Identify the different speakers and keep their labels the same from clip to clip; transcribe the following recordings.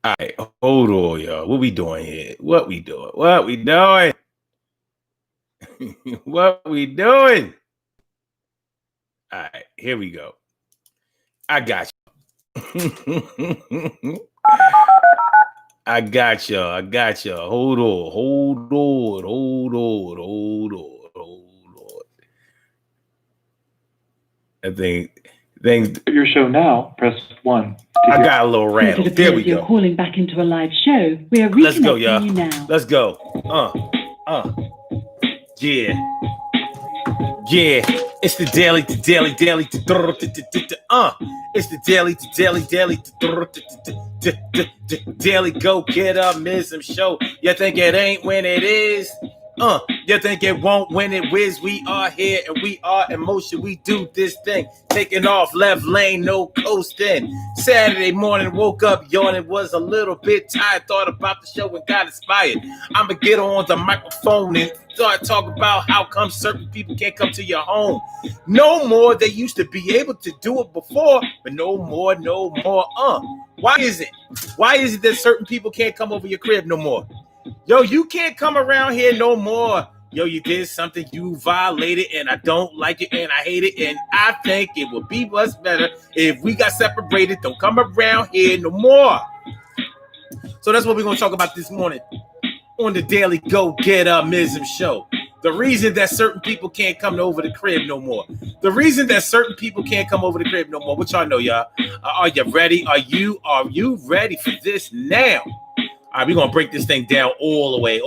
Speaker 1: All right, hold on, y'all. What we doing here? What we doing? What we doing? What we doing? All right, here we go. I got you. I got y'all. I got y'all. Hold on. Hold on. Hold on. Hold on. Hold on. I think things.
Speaker 2: Your show now. Press 1.
Speaker 1: I got a little rattle. There we
Speaker 3: You're
Speaker 1: go.
Speaker 3: calling back into a live show. We are
Speaker 1: Let's go,
Speaker 3: reconnecting
Speaker 1: y'all.
Speaker 3: you now.
Speaker 1: Let's go. Yeah. Yeah. It's the daily. It's the daily go get up-mism show. You think it ain't when it is? You think it won't when it whiz? We are here and we are in motion. We do this thing. Taking off left lane, no coasting. Saturday morning, woke up yawning, was a little bit tired. Thought about the show and got inspired. I'ma get on the microphone and start talking about how come certain people can't come to your home. No more. They used to be able to do it before, but no more. Why is it? Why is it that certain people can't come over your crib no more? Yo, you can't come around here no more. Yo, you did something, you violated, and I don't like it, and I hate it, and I think it would be much better if we got separated. Don't come around here no more. So that's what we're going to talk about this morning on the Daily Go Get Up-mism show. The reason that certain people can't come over the crib no more. The reason that certain people can't come over the crib no more. What y'all know, y'all? Are you ready? Are you ready for this now? All right, we're going to break this thing down all the way,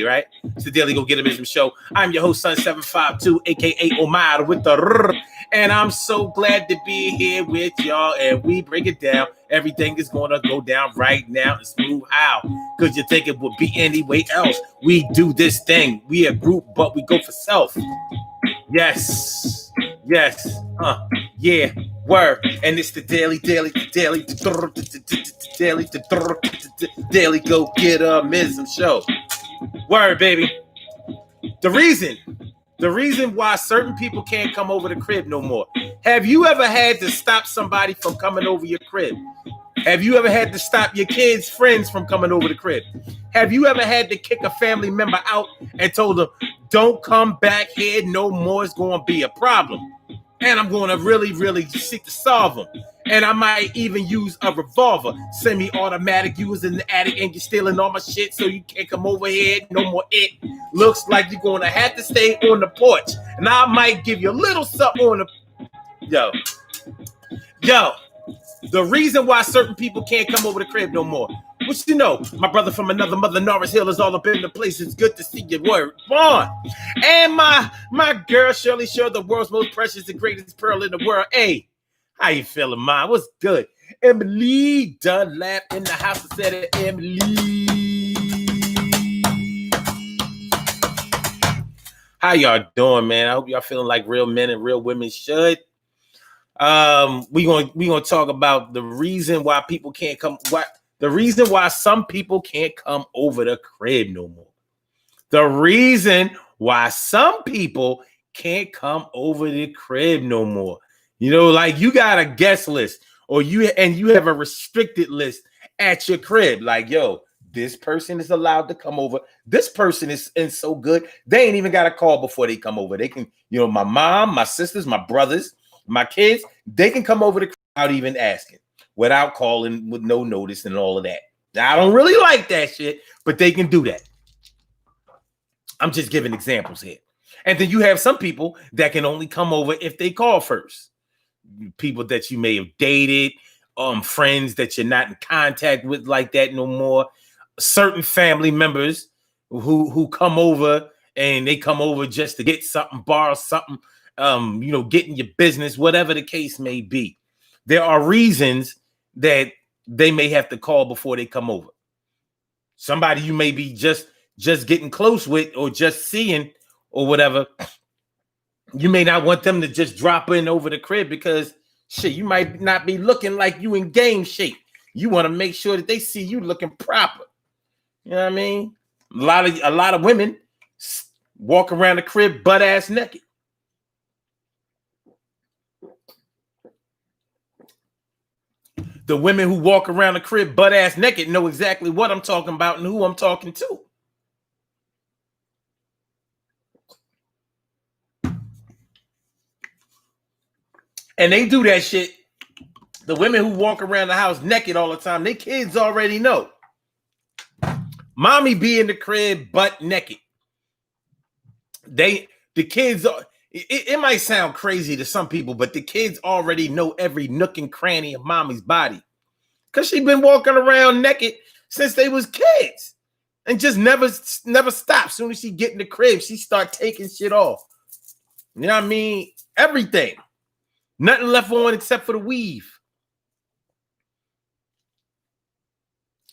Speaker 1: right? It's the Daily Go Get Up-mism show. I'm your host, Sun752, a.k.a. Omar with the R. And I'm so glad to be here with y'all. And we break it down. Everything is going to go down right now and smooth how. Because you think it would be any way else. We do this thing. We a group, but we go for self. Yes. Yeah. Word. And it's the daily go get up-mism show. Word, baby. The reason why certain people can't come over the crib no more. Have you ever had to stop somebody from coming over your crib? Have you ever had to stop your kids' friends from coming over the crib? Have you ever had to kick a family member out and told them, don't come back here no more, it's going to be a problem? And I'm going to really seek to solve them. And I might even use a revolver, semi-automatic. You was in the attic and you're stealing all my shit, so you can't come over here. No more it. Looks like you're going to have to stay on the porch. And I might give you a little something on the... Yo. The reason why certain people can't come over the crib no more. What you know? My brother from another mother, Norris Hill, is all up in the place. It's good to see your word. Vaughn. And my girl, Shirley Shore, the world's most precious and greatest pearl in the world. Hey, how you feeling, Ma? What's good? Emily Dunlap in the house. I said it, Emily. How y'all doing, man? I hope y'all feeling like real men and real women should. We gonna talk about the reason why people can't come. The reason why some people can't come over the crib no more. The reason why some people can't come over the crib no more. You know, like you got a guest list, or you have a restricted list at your crib. Like, yo, this person is allowed to come over. This person is so good. They ain't even got a call before they come over. They can, my mom, my sisters, my brothers, my kids, they can come over the crib without even asking, without calling, with no notice and all of that. Now, I don't really like that shit, but they can do that. I'm just giving examples here. And then you have some people that can only come over if they call first. People that you may have dated, friends that you're not in contact with like that no more. Certain family members who come over, and they come over just to get something, borrow something, get in your business, whatever the case may be. There are reasons that they may have to call before they come over. Somebody you may be just getting close with, or just seeing, or whatever. You may not want them to just drop in over the crib because shit, you might not be looking like you in game shape. You want to make sure that they see you looking proper. You know what I mean? A lot of women walk around the crib butt ass naked. the women who walk around the crib butt ass naked know exactly what I'm talking about and who I'm talking to. And they do that shit. The women who walk around the house naked all the time, they kids already know. Mommy be in the crib butt naked. The kids are, it might sound crazy to some people, but the kids already know every nook and cranny of mommy's body. Because she been walking around naked since they was kids. And just never stop. Soon as she get in the crib, she start taking shit off. You know what I mean? Everything. Nothing left on except for the weave.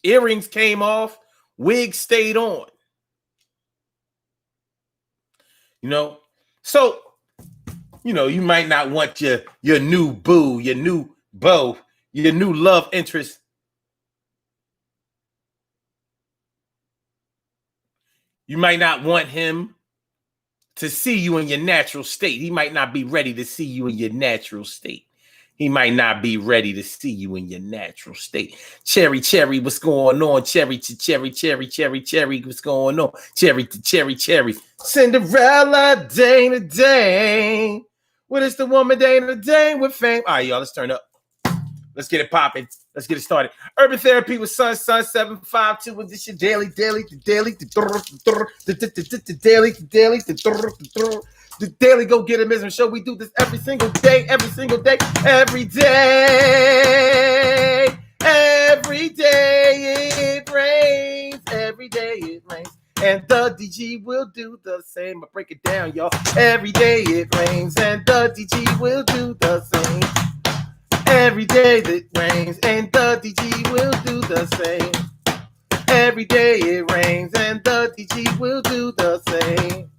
Speaker 1: Earrings came off. Wig stayed on. You know? So, you know, you might not want your new boo, your new beau, your new love interest. You might not want him to see you in your natural state. He might not be ready to see you in your natural state. He might not be ready to see you in your natural state. Cherry, cherry, what's going on? Cherry to cherry, cherry, cherry, cherry, what's going on? Cherry to cherry, cherry. Cinderella, Dana Dane. What is the woman Dana Dane with fame? All right, y'all, let's turn up. Let's get it popping. Let's get it started. Urban Therapy with Sun 752. With this your daily. The daily go get it show. We do this every single day. Every day it rains. Every day it rains. And the DG will do the same. I break it down, y'all. Every day it rains. And the DG will do the same. Every day that rains, and the DG will do the same. Every day it rains, and the DG will do the same.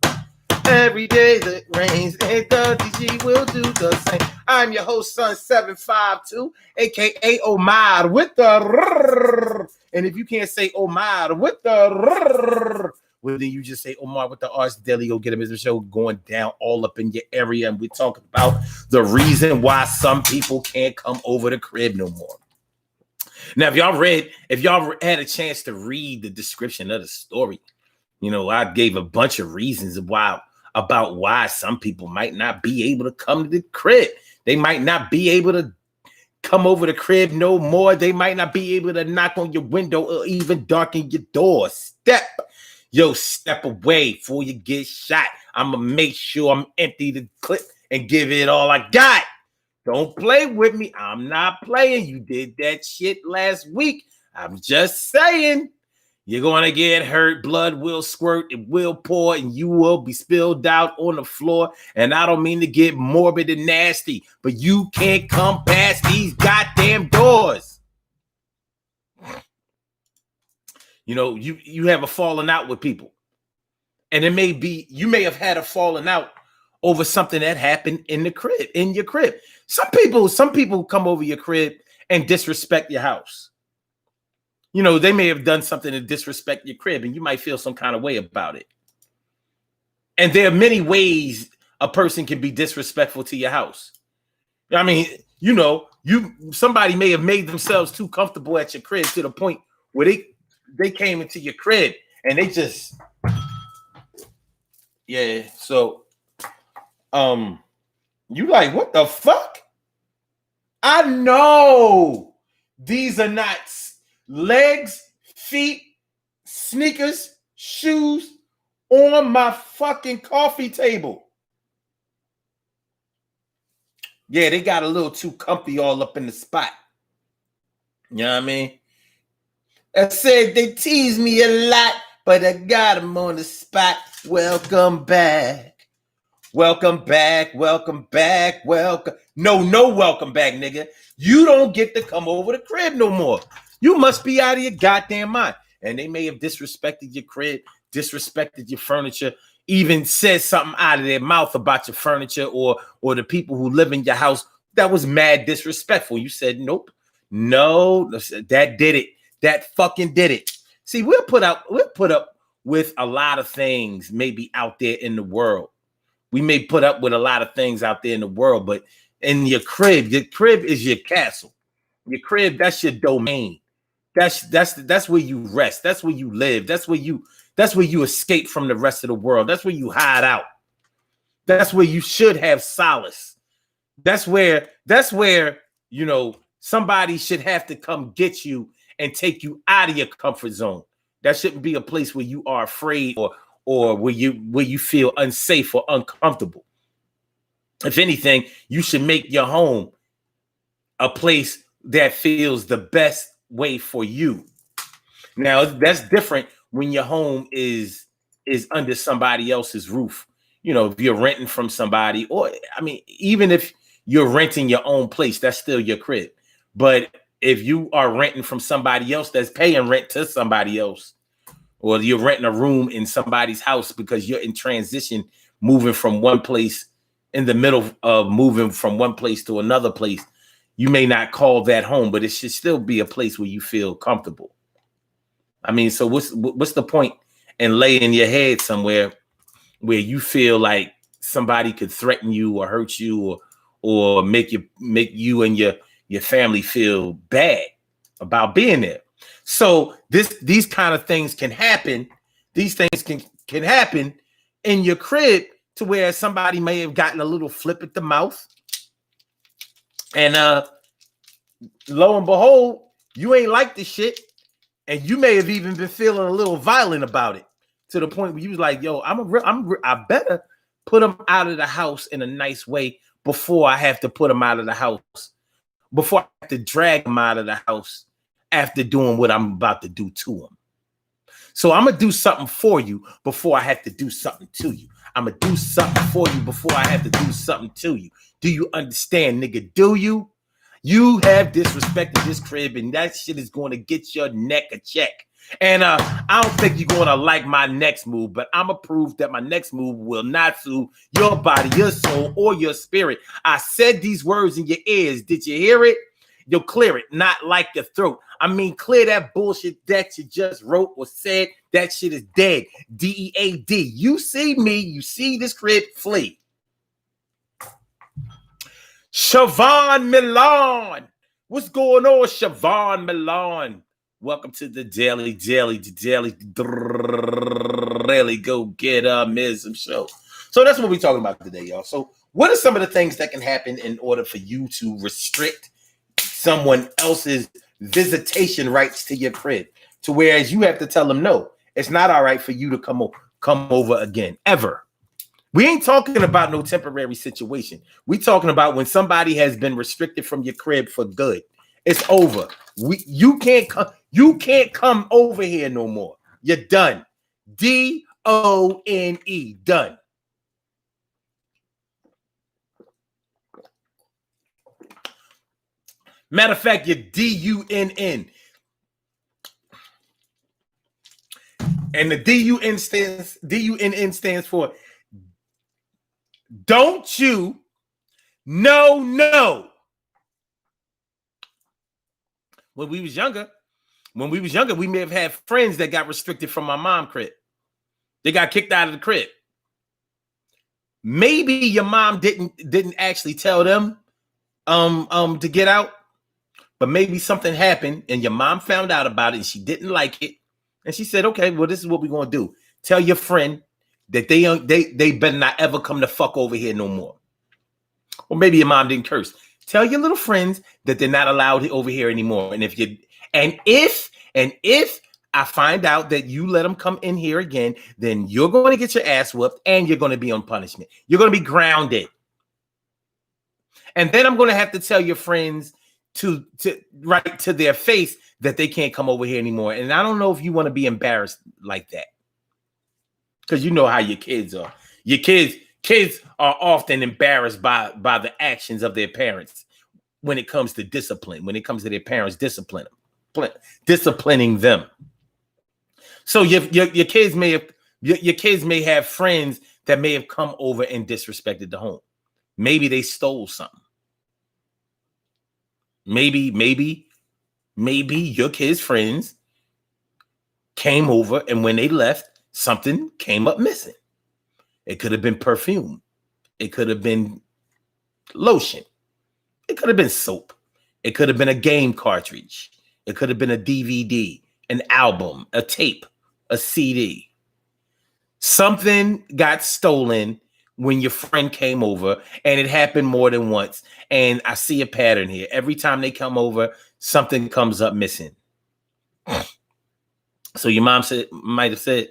Speaker 1: Every day that rains, and the DG will do the same. I'm your host, Sun 752, aka Omar with the rrrr. And if you can't say Omar with the rrrr, well, then you just say Omar with the Arts Daily. Go get him. Is a show going down all up in your area. And we're talking about the reason why some people can't come over the crib no more. Now, if y'all had a chance to read the description of the story, you know, I gave a bunch of reasons about why some people might not be able to come to the crib. They might not be able to come over the crib no more. They might not be able to knock on your window or even darken your door. Step away before you get shot. I'm going to make sure I'm empty the clip and give it all I got. Don't play with me. I'm not playing. You did that shit last week. I'm just saying. You're going to get hurt. Blood will squirt. It will pour. And you will be spilled out on the floor. And I don't mean to get morbid and nasty, but you can't come past these goddamn doors. You know, you have a falling out with people. And you may have had a falling out over something that happened in your crib. Some people come over your crib and disrespect your house. You know, they may have done something to disrespect your crib, and you might feel some kind of way about it. And there are many ways a person can be disrespectful to your house. I mean, you know, somebody may have made themselves too comfortable at your crib to the point where they came into your crib and they just, yeah. So, you like, what the fuck? I know these are not legs, feet, sneakers, shoes on my fucking coffee table. Yeah, they got a little too comfy all up in the spot. You know what I mean? I said they tease me a lot, but I got them on the spot. Welcome back. Welcome back. Welcome back. Welcome. No welcome back, nigga. You don't get to come over the crib no more. You must be out of your goddamn mind. And they may have disrespected your crib, disrespected your furniture, even said something out of their mouth about your furniture or the people who live in your house that was mad disrespectful. You said, nope. No, that did it. That fucking did it. See, we'll put up with a lot of things maybe out there in the world. We may put up with a lot of things out there in the world, but in your crib is your castle. Your crib, that's your domain. That's where you rest. That's where you live. That's where you escape from the rest of the world. That's where you hide out. That's where you should have solace. That's where somebody should have to come get you and take you out of your comfort zone. That shouldn't be a place where you are afraid or where you feel unsafe or uncomfortable. If anything, you should make your home a place that feels the best way for you. Now, that's different when your home is under somebody else's roof. If you're renting from somebody, or even if you're renting your own place, that's still your crib. But if you are renting from somebody else that's paying rent to somebody else, or you're renting a room in somebody's house because you're in transition, moving from one place, in the middle of moving from one place to another place, you may not call that home, but it should still be a place where you feel comfortable. So what's the point in laying your head somewhere where you feel like somebody could threaten you or hurt you or make you and your family feel bad about being there? So these kind of things can happen. These things can happen in your crib, to where somebody may have gotten a little flip at the mouth, and lo and behold, you ain't like the shit, and you may have even been feeling a little violent about it, to the point where you was like, "Yo, I better put them out of the house in a nice way before I have to put them out of the house, before I have to drag them out of the house after doing what I'm about to do to them. So I'm gonna do something for you before I have to do something to you. I'm gonna do something for you before I have to do something to you. Do you understand, nigga? Do you? You have disrespected this crib, and that shit is going to get your neck a check. And I don't think you're going to like my next move, but I'm going to prove that my next move will not sue your body, your soul, or your spirit. I said these words in your ears. Did you hear it? You'll clear it, not like your throat. Clear that bullshit that you just wrote or said. That shit is dead. DEAD. You see me, you see this crib, flee. Siobhan Milan. What's going on, Siobhan Milan? Welcome to the Daily Go Get Mism Show. So that's what we're talking about today, y'all. So what are some of the things that can happen in order for you to restrict someone else's visitation rights to your crib, to whereas you have to tell them, no, it's not all right for you to come over again, ever. We ain't talking about no temporary situation. We talking about when somebody has been restricted from your crib for good. It's over. You can't come over here no more. You're done. DONE, done. Matter of fact, you're DUNN. And the DUNN stands for don't you no. When we was younger, we may have had friends that got restricted from my mom crib. They got kicked out of the crib. Maybe your mom didn't actually tell them to get out, but maybe something happened and your mom found out about it and she didn't like it. And she said, okay, well, this is what we're going to do. Tell your friend that they better not ever come to fuck over here no more. Or maybe your mom didn't curse. Tell your little friends that they're not allowed over here anymore. And if I find out that you let them come in here again, then you're going to get your ass whooped and you're going to be on punishment. You're going to be grounded. And then I'm going to have to tell your friends to right to their face that they can't come over here anymore. And I don't know if you want to be embarrassed like that, because you know how your kids are. Your kids are often embarrassed by the actions of their parents when it comes to discipline, when it comes to their parents disciplining them. So your kids may have friends that may have come over and disrespected the home. Maybe they stole something. Maybe your kids' friends came over and when they left, something came up missing. It could have been perfume. It could have been lotion. It could have been soap. It could have been a game cartridge. It could have been a DVD, an album, a tape, a CD. Something got stolen when your friend came over, and it happened more than once. And I see a pattern here. Every time they come over, something comes up missing. So your mom might have said,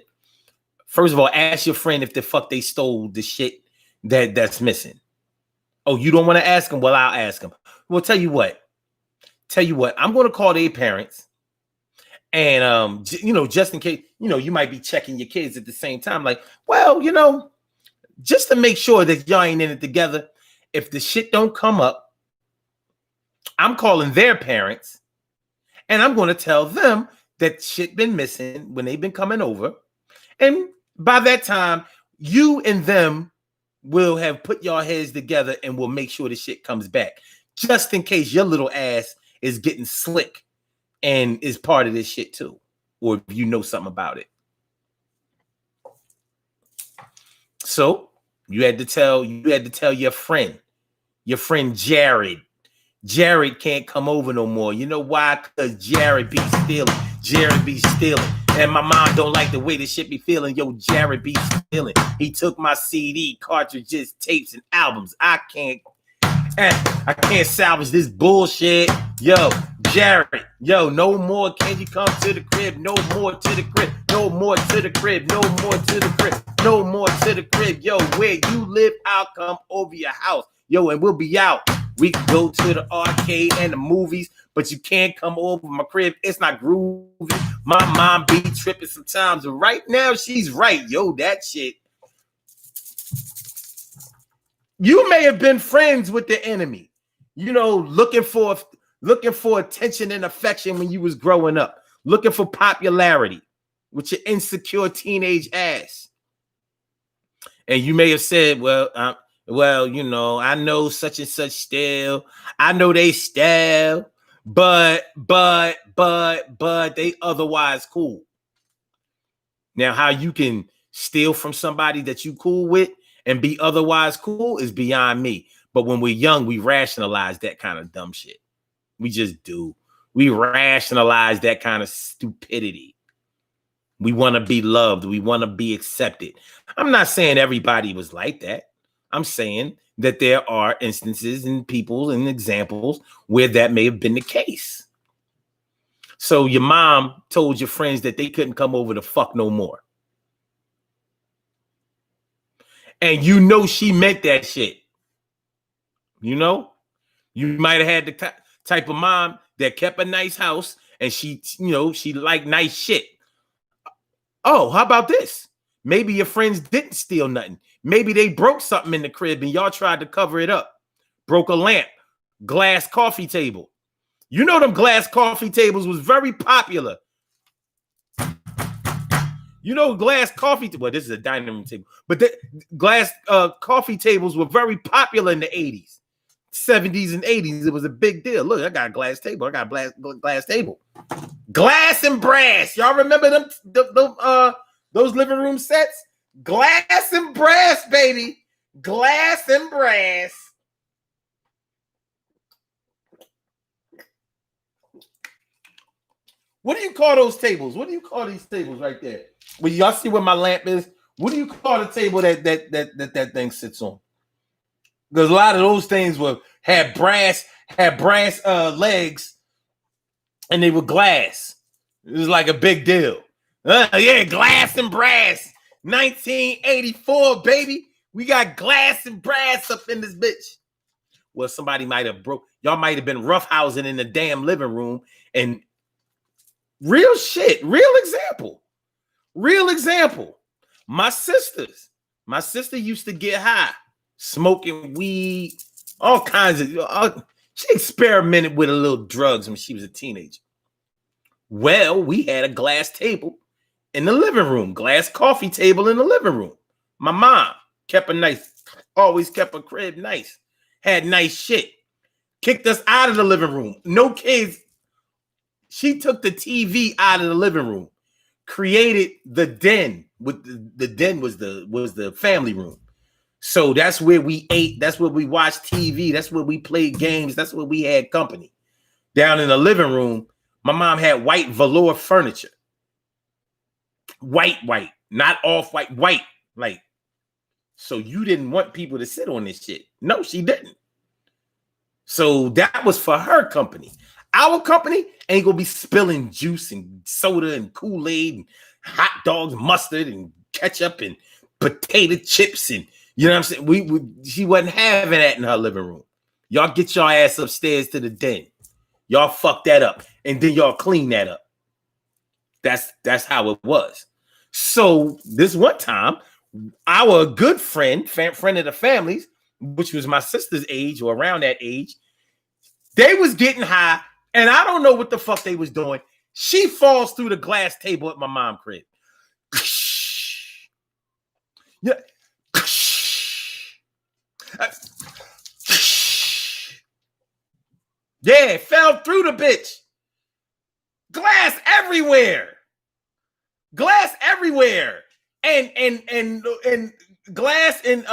Speaker 1: first of all, ask your friend if the fuck they stole the shit that's missing. Oh, you don't want to ask them? Well, I'll ask them. Well, tell you what, I'm going to call their parents. And, just in case, you might be checking your kids at the same time. Like, well, just to make sure that y'all ain't in it together. If the shit don't come up, I'm calling their parents and I'm going to tell them that shit been missing when they've been coming over. And by that time, you and them will have put your heads together and we'll make sure the shit comes back. Just in case your little ass is getting slick and is part of this shit too. Or if you know something about it. So you had to tell your friend Jared. Jared can't come over no more. You know why? Because Jared be stealing. And my mom don't like the way this shit be feeling. Yo, Jared be stealing. He took my CD, cartridges, tapes, and albums. I can't salvage this bullshit. Yo, Jared, no more. Can you come to the crib? No more to the crib. No more to the crib. No more to the crib. No more to the crib. Yo, where you live, I'll come over your house. Yo, and we'll be out. We can go to the arcade and the movies, but you can't come over my crib. It's not groovy. My mom be tripping sometimes, but right now she's right. Yo, that shit. You may have been friends with the enemy, looking for attention and affection when you was growing up, looking for popularity with your insecure teenage ass. And you may have said, well, I know such and such still. I know they still, but they otherwise cool. Now, how you can steal from somebody that you cool with and be otherwise cool is beyond me. But when we're young, we rationalize that kind of dumb shit. We just do. We rationalize that kind of stupidity. We want to be loved. We want to be accepted. I'm not saying everybody was like that. I'm saying that there are instances and people and examples where that may have been the case. So your mom told your friends that they couldn't come over to fuck no more. And she meant that shit. You might have had the type of mom that kept a nice house and she liked nice shit. Oh, how about this? Maybe your friends didn't steal nothing. Maybe they broke something in the crib and y'all tried to cover it up. Broke a lamp, glass coffee table. Them glass coffee tables was very popular. Glass coffee. Well, this is a dining room table, but the glass coffee tables were very popular in the 80s, 70s, and 80s. It was a big deal. Look, I got a glass table. I got a glass table. Glass and brass. Y'all remember them? Those living room sets? Glass and brass, baby. Glass and brass. What do you call those tables? What do you call these tables right there? Well, y'all see where my lamp is? What do you call the table that thing sits on? Because a lot of those things had brass legs, and they were glass. It was like a big deal. Yeah, glass and brass. 1984, baby. We got glass and brass up in this bitch. Well, somebody might have y'all might have been roughhousing in the damn living room. And real shit, real example. My sister used to get high, smoking weed, all kinds of. She experimented with a little drugs when she was a teenager. Well, we had a glass table in the living room, glass coffee table in the living room. My mom always kept her crib nice, had nice shit, kicked us out of the living room. No kids. She took the TV out of the living room, created the den. The den was the family room. So that's where we ate. That's where we watched TV. That's where we played games. That's where we had company. down in the living room, my mom had white velour furniture. White, not off-white, white. Like, so you didn't want people to sit on this shit. No, she didn't. So that was for her company. Our company ain't gonna be spilling juice and soda and Kool-Aid and hot dogs, mustard and ketchup and potato chips and you know what I'm saying? She wasn't having that in her living room. Y'all get your ass upstairs to the den. Y'all fuck that up and then y'all clean that up. That's how it was. So this one time, our good friend of the family's, which was my sister's age or around that age, they was getting high. And I don't know what the fuck they was doing. She falls through the glass table at my mom's crib. Yeah. Yeah, fell through the bitch. Glass everywhere. Glass everywhere. And glass and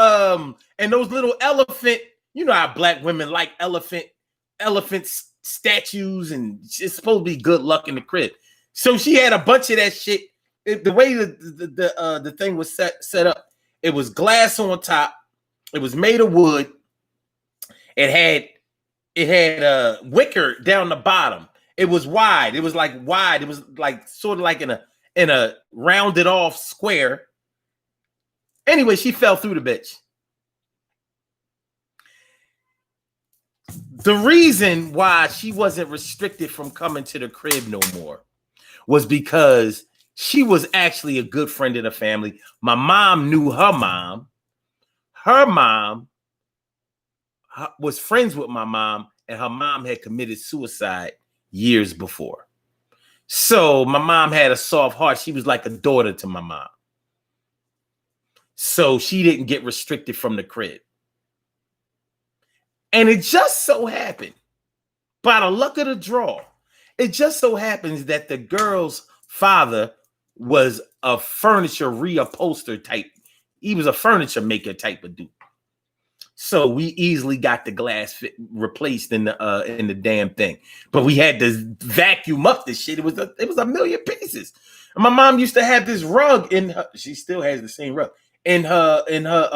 Speaker 1: those little elephant, you know how black women like elephants statues and it's supposed to be good luck in the crib. So she had a bunch of that shit. The way the thing was set up, it was glass on top. It was made of wood. It had wicker down the bottom. It was wide. It was like wide. It was like sort of like in a rounded off square. Anyway, she fell through the bitch. The reason why she wasn't restricted from coming to the crib no more was because she was actually a good friend of the family. My mom knew her mom. Her mom was friends with my mom, and her mom had committed suicide years before. So my mom had a soft heart. She was like a daughter to my mom. So she didn't get restricted from the crib. And it just so happened, by the luck of the draw, it just so happens that the girl's father was a furniture reupholster type. He was a furniture maker type of dude. So we easily got the glass replaced in the damn thing. But we had to vacuum up this shit. It was a million pieces. And my mom used to have this rug in her. She still has the same rug in her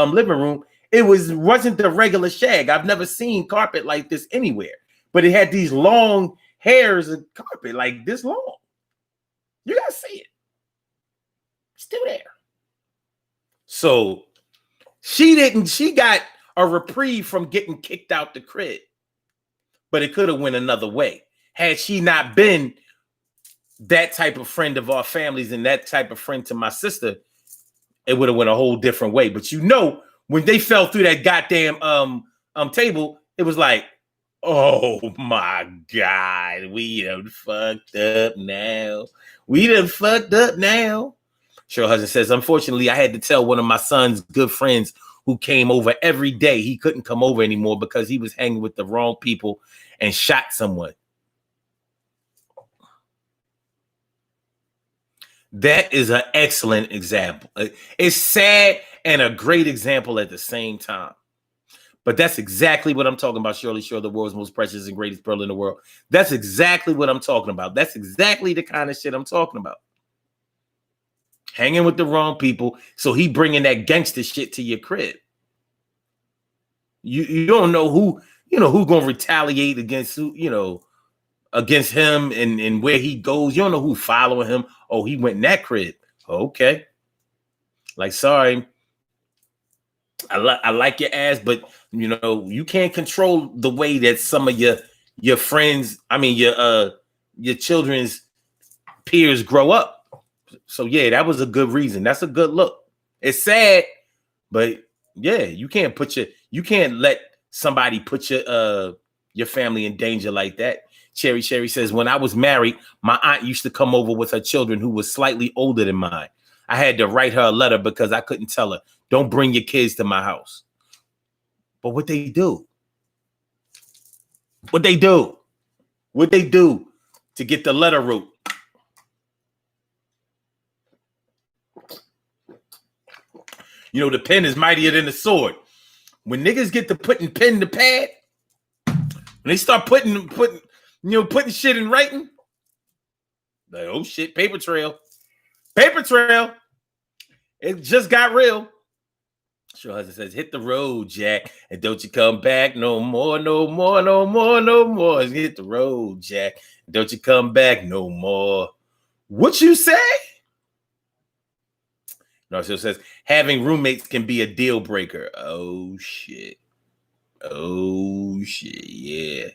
Speaker 1: living room. It wasn't the regular shag. I've never seen carpet like this anywhere. But it had these long hairs of carpet, like this long. You gotta see it. Still there. So she got a reprieve from getting kicked out the crib. But it could have went another way. Had she not been that type of friend of our families and that type of friend to my sister, it would have went a whole different way. But you know, when they fell through that goddamn table, it was like, oh my God, we done fucked up now. Cheryl Hudson says, unfortunately, I had to tell one of my son's good friends who came over every day he couldn't come over anymore because he was hanging with the wrong people and shot someone. That is an excellent example. It's sad and a great example at the same time. But that's exactly what I'm talking about, Shirley Shore, the world's most precious and greatest pearl in the world. That's exactly what I'm talking about. That's exactly the kind of shit I'm talking about. Hanging with the wrong people, so he bringing that gangster shit to your crib. You don't know who gonna retaliate against who, against him and where he goes. You don't know who following him. Oh, he went in that crib. Okay. Like, sorry. I like your ass, but you can't control the way that some of your friends, your children's peers grow up. So yeah, that was a good reason. That's a good look. It's sad, but yeah, you can't let somebody put your family in danger like that. Cherry says, when I was married, my aunt used to come over with her children who was slightly older than mine. I had to write her a letter because I couldn't tell her, don't bring your kids to my house. But what they do to get the letter wrote. The pen is mightier than the sword. When niggas get to putting pen to pad, when they start putting You know, putting shit in writing. Like, oh shit, paper trail. Paper trail. It just got real. Sure husband says, hit the road, Jack, and don't you come back no more, no more, no more, no more. Hit the road, Jack, and don't you come back no more. What you say? Narciso says, having roommates can be a deal breaker. Oh, shit. Oh, shit, yeah.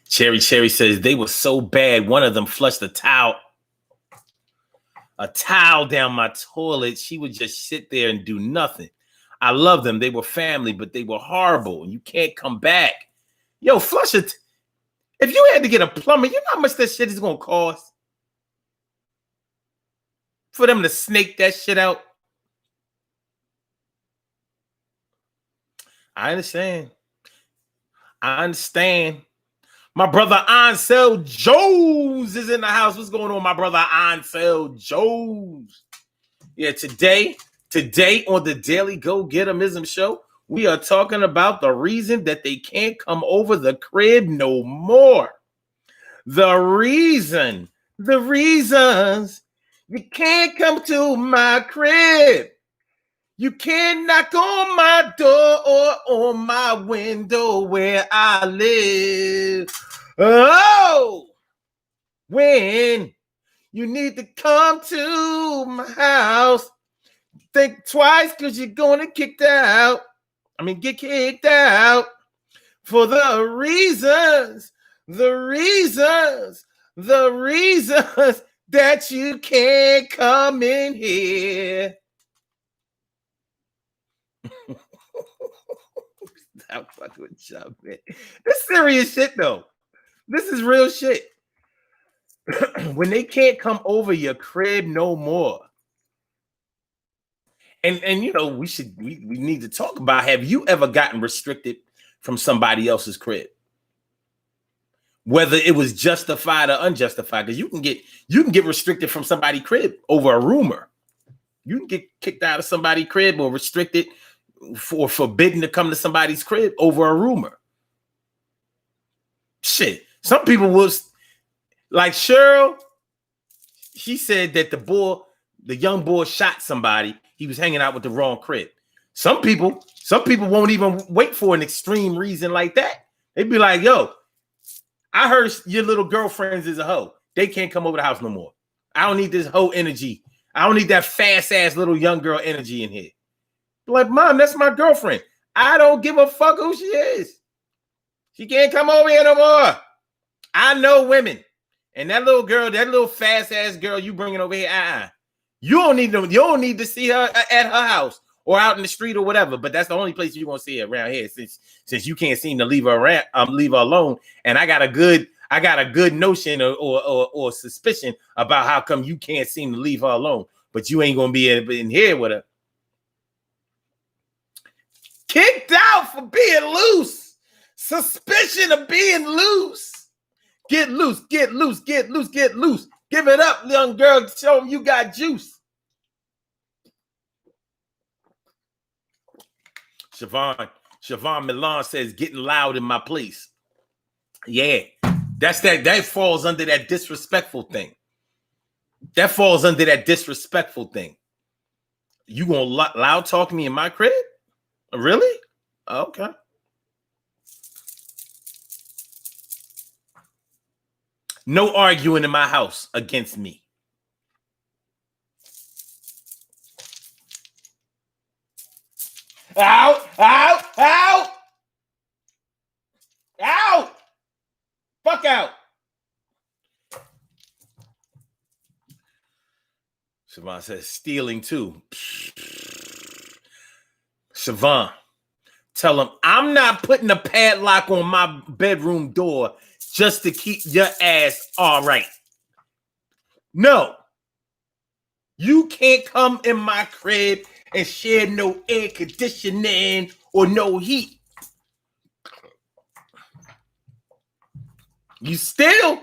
Speaker 1: Cherry says, they were so bad, one of them flushed a towel down my toilet. She would just sit there and do nothing. I love them. They were family, but they were horrible. And you can't come back. Yo, flush it. If you had to get a plumber, you know how much that shit is going to cost? For them to snake that shit out. I understand. My brother Ansel Jones is in the house. What's going on, my brother Ansel Jones? Yeah, today on the Daily Go Get 'Emism show, we are talking about the reason that they can't come over the crib no more. The reasons you can't come to my crib. You can't knock on my door or on my window where I live. Oh, when you need to come to my house, think twice because you're going to get kicked out for the reasons that you can't come in here. I'm fucking with y'all, man. This serious shit, though. This is real shit. When they can't come over your crib no more. And you know, we need to talk about, have you ever gotten restricted from somebody else's crib? Whether it was justified or unjustified, because you can get restricted from somebody's crib over a rumor. You can get kicked out of somebody's crib or restricted for forbidden to come to somebody's crib over a rumor. Shit. Some people was like Cheryl. She said that the young boy shot somebody. He was hanging out with the wrong crib. Some people won't even wait for an extreme reason like that. They'd be like, yo, I heard your little girlfriends is a hoe. They can't come over the house no more. I don't need this hoe energy. I don't need that fast ass little young girl energy in here. Like, Mom, that's my girlfriend. I don't give a fuck who she is. She can't come over here no more. I know women. And that little girl, that little fast ass girl you bringing over here, you don't need to see her at her house or out in the street or whatever. But that's the only place you're gonna see her around here, since you can't seem to leave her alone. And I got a good notion or suspicion about how come you can't seem to leave her alone, but you ain't gonna be in here with her. Kicked out for being loose. Suspicion of being loose. Get loose, get loose, get loose, get loose. Give it up, young girl. Show them you got juice. Siobhan Milan says, getting loud in my place. Yeah, that falls under that disrespectful thing. That falls under that disrespectful thing. You gonna loud talk me in my crib? Really? Okay. No arguing in my house against me. Out, out, out, out. Fuck out. Siobhan says, stealing too. Siobhan, tell him I'm not putting a padlock on my bedroom door just to keep your ass all right. No. You can't come in my crib and share no air conditioning or no heat. You still,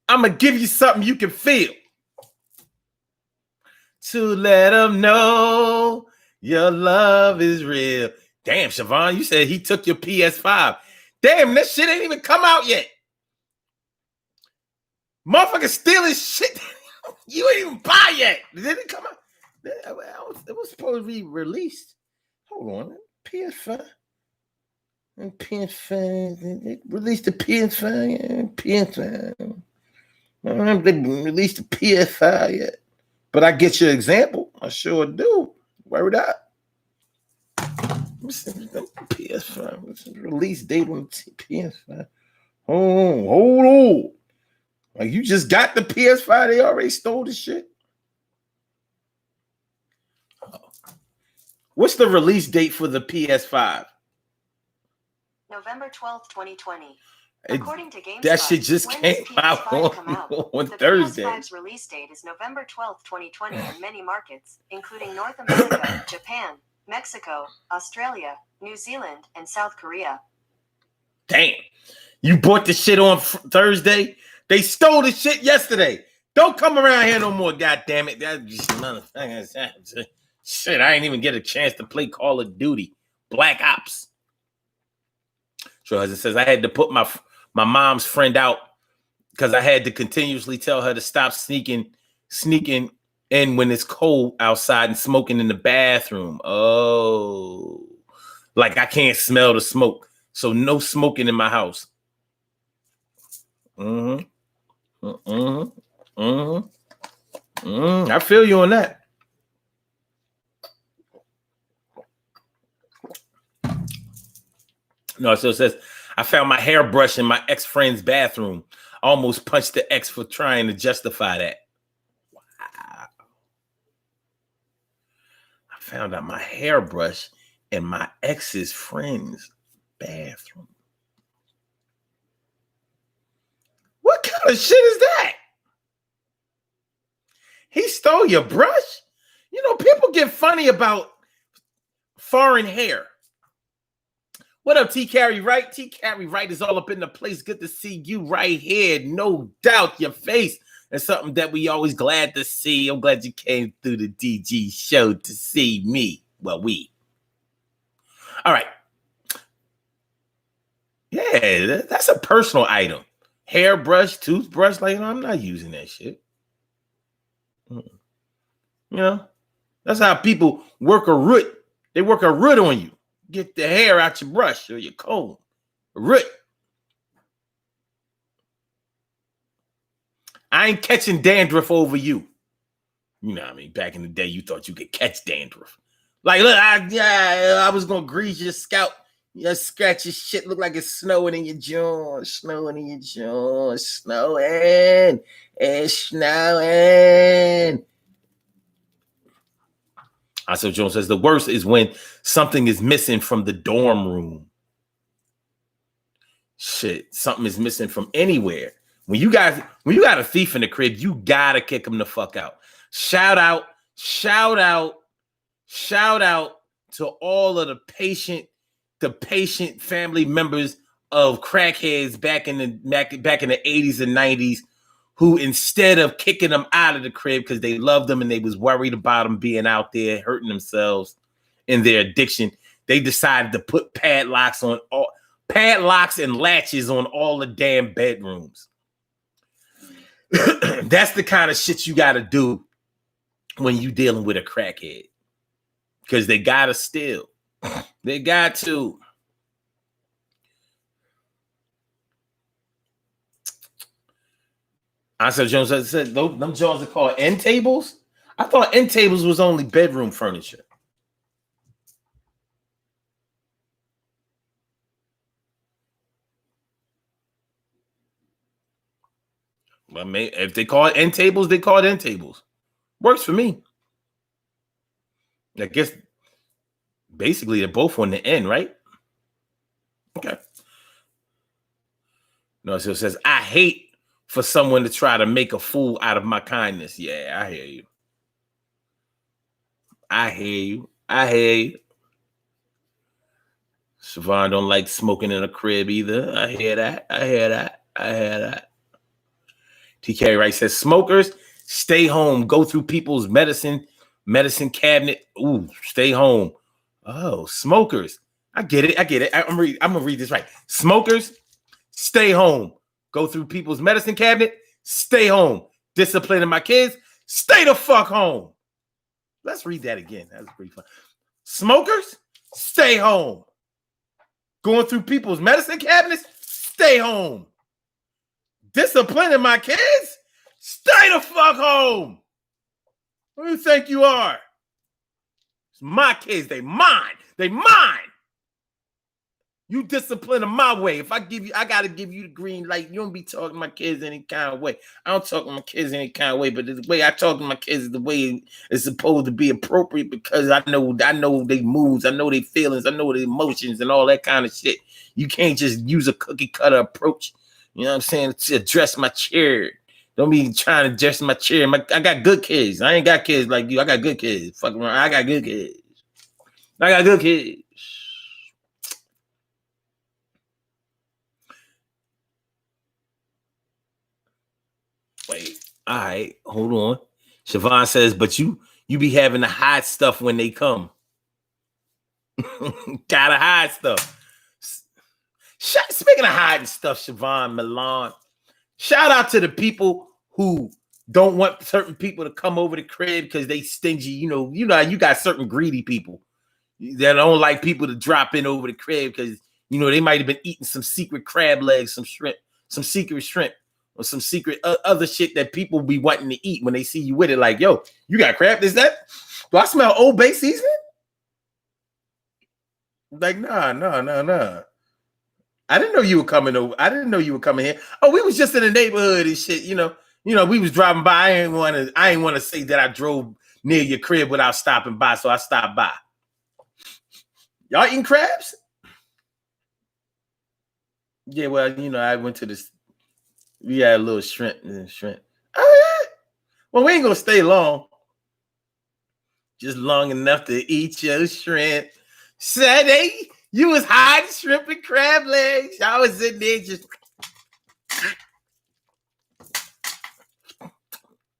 Speaker 1: I'm going to give you something you can feel. To let them know your love is real. Damn, Siobhan, you said he took your PS5. Damn, that shit ain't even come out yet. Motherfucker stealing shit you ain't even buy yet. Did it come out? It was supposed to be released. Hold on. PS5. And PS5. They released the PS5. Yeah, PS5. I don't know if they released the PS5 yet. But I get your example. I sure do. Word up. PS5. Release date on the PS5. Hold on. Like, you just got the PS5. They already stole the shit. What's the release date for the PS5?
Speaker 4: November 12th, 2020. According to GameSpot,
Speaker 1: that shit just came out on Thursday.
Speaker 4: The PS5's release date is November 12th, 2020 in many markets, including North America, Japan, Mexico, Australia, New Zealand, and South Korea.
Speaker 1: Damn. You bought the shit on Thursday? They stole the shit yesterday. Don't come around here no more, goddammit. That just motherfucker. Shit, I ain't even get a chance to play Call of Duty. Black Ops. So as it says, I had to put my mom's friend out because I had to continuously tell her to stop sneaking in when it's cold outside and smoking in the bathroom. Oh, like I can't smell the smoke. So no smoking in my house. I feel you on that. No, so it says, I found my hairbrush in my ex-friend's bathroom. I almost punched the ex for trying to justify that. Wow. I found out my hairbrush in my ex's friend's bathroom. What kind of shit is that? He stole your brush? You know, people get funny about foreign hair. What up, T. Carey Wright? T. Carey Wright is all up in the place. Good to see you right here. No doubt your face is something that we always glad to see. I'm glad you came through the DG show to see me. Well, we. All right. Yeah, that's a personal item. Hairbrush, toothbrush. Like, I'm not using that shit. You know, that's how people work a root. They work a root on you. Get the hair out your brush or your comb. Root. I ain't catching dandruff over you. You know what I mean? Back in the day, you thought you could catch dandruff. Like, look, I was going to grease your scalp. You scratch your shit. Look like it's snowing in your jaw. Snowing in your jaw. Snowing. It's snowing. Also, Jones says the worst is when something is missing from the dorm room. Shit, something is missing from anywhere. When you got a thief in the crib, you gotta kick him the fuck out. Shout out to all of the patient family members of crackheads back in the 80s and 90s. Who instead of kicking them out of the crib because they loved them and they was worried about them being out there hurting themselves in their addiction, they decided to put padlocks and latches on all the damn bedrooms. That's the kind of shit you got to do when you dealing with a crackhead, because they got to steal. They got to. Ansel Jones said, them Jones are called end tables? I thought end tables was only bedroom furniture. Well, if they call it end tables, they call it end tables. Works for me. I guess basically they're both on the end, right? Okay. No, so it says, I hate for someone to try to make a fool out of my kindness. Yeah, I hear you. I hear you. Siobhan don't like smoking in a crib either. I hear that. TK Wright says, smokers, stay home. Go through people's medicine cabinet. Ooh, stay home. Oh, smokers. I get it. I'm gonna read this right. Smokers, stay home. Go through people's medicine cabinet, stay home. Disciplining my kids, stay the fuck home. Let's read that again. That was pretty fun. Smokers, stay home. Going through people's medicine cabinets, stay home. Disciplining my kids, stay the fuck home. Who do you think you are? It's my kids, they mine. They mine. You discipline them my way. If I give you, I gotta give you the green light. You don't be talking to my kids any kind of way. I don't talk to my kids any kind of way, but the way I talk to my kids is the way it's supposed to be appropriate because I know their moods, I know their feelings, I know their emotions and all that kind of shit. You can't just use a cookie cutter approach. You know what I'm saying? To address my chair. Don't be trying to address my chair. I got good kids. I ain't got kids like you. I got good kids. Fuck around. I got good kids. I got good kids. Wait, all right, hold on. Siobhan says, but you be having to hide stuff when they come. Gotta hide stuff. Speaking of hiding stuff, Siobhan Milan, shout out to the people who don't want certain people to come over the crib because they stingy. You know, you got certain greedy people that don't like people to drop in over the crib because they might have been eating some secret crab legs, some shrimp, some secret shrimp. Or some secret other shit that people be wanting to eat when they see you with it. Like, yo, you got crab? Is that? Do I smell Old Bay seasoning? Like, nah. I didn't know you were coming over. I didn't know you were coming here. Oh, we was just in the neighborhood and shit. We was driving by. I ain't want to say that I drove near your crib without stopping by, so I stopped by. Y'all eating crabs? Yeah, well, I went to this. We had a little shrimp. Oh, yeah. Well, we ain't gonna stay long. Just long enough to eat your shrimp. Saturday, you was hiding shrimp and crab legs. I was in there just.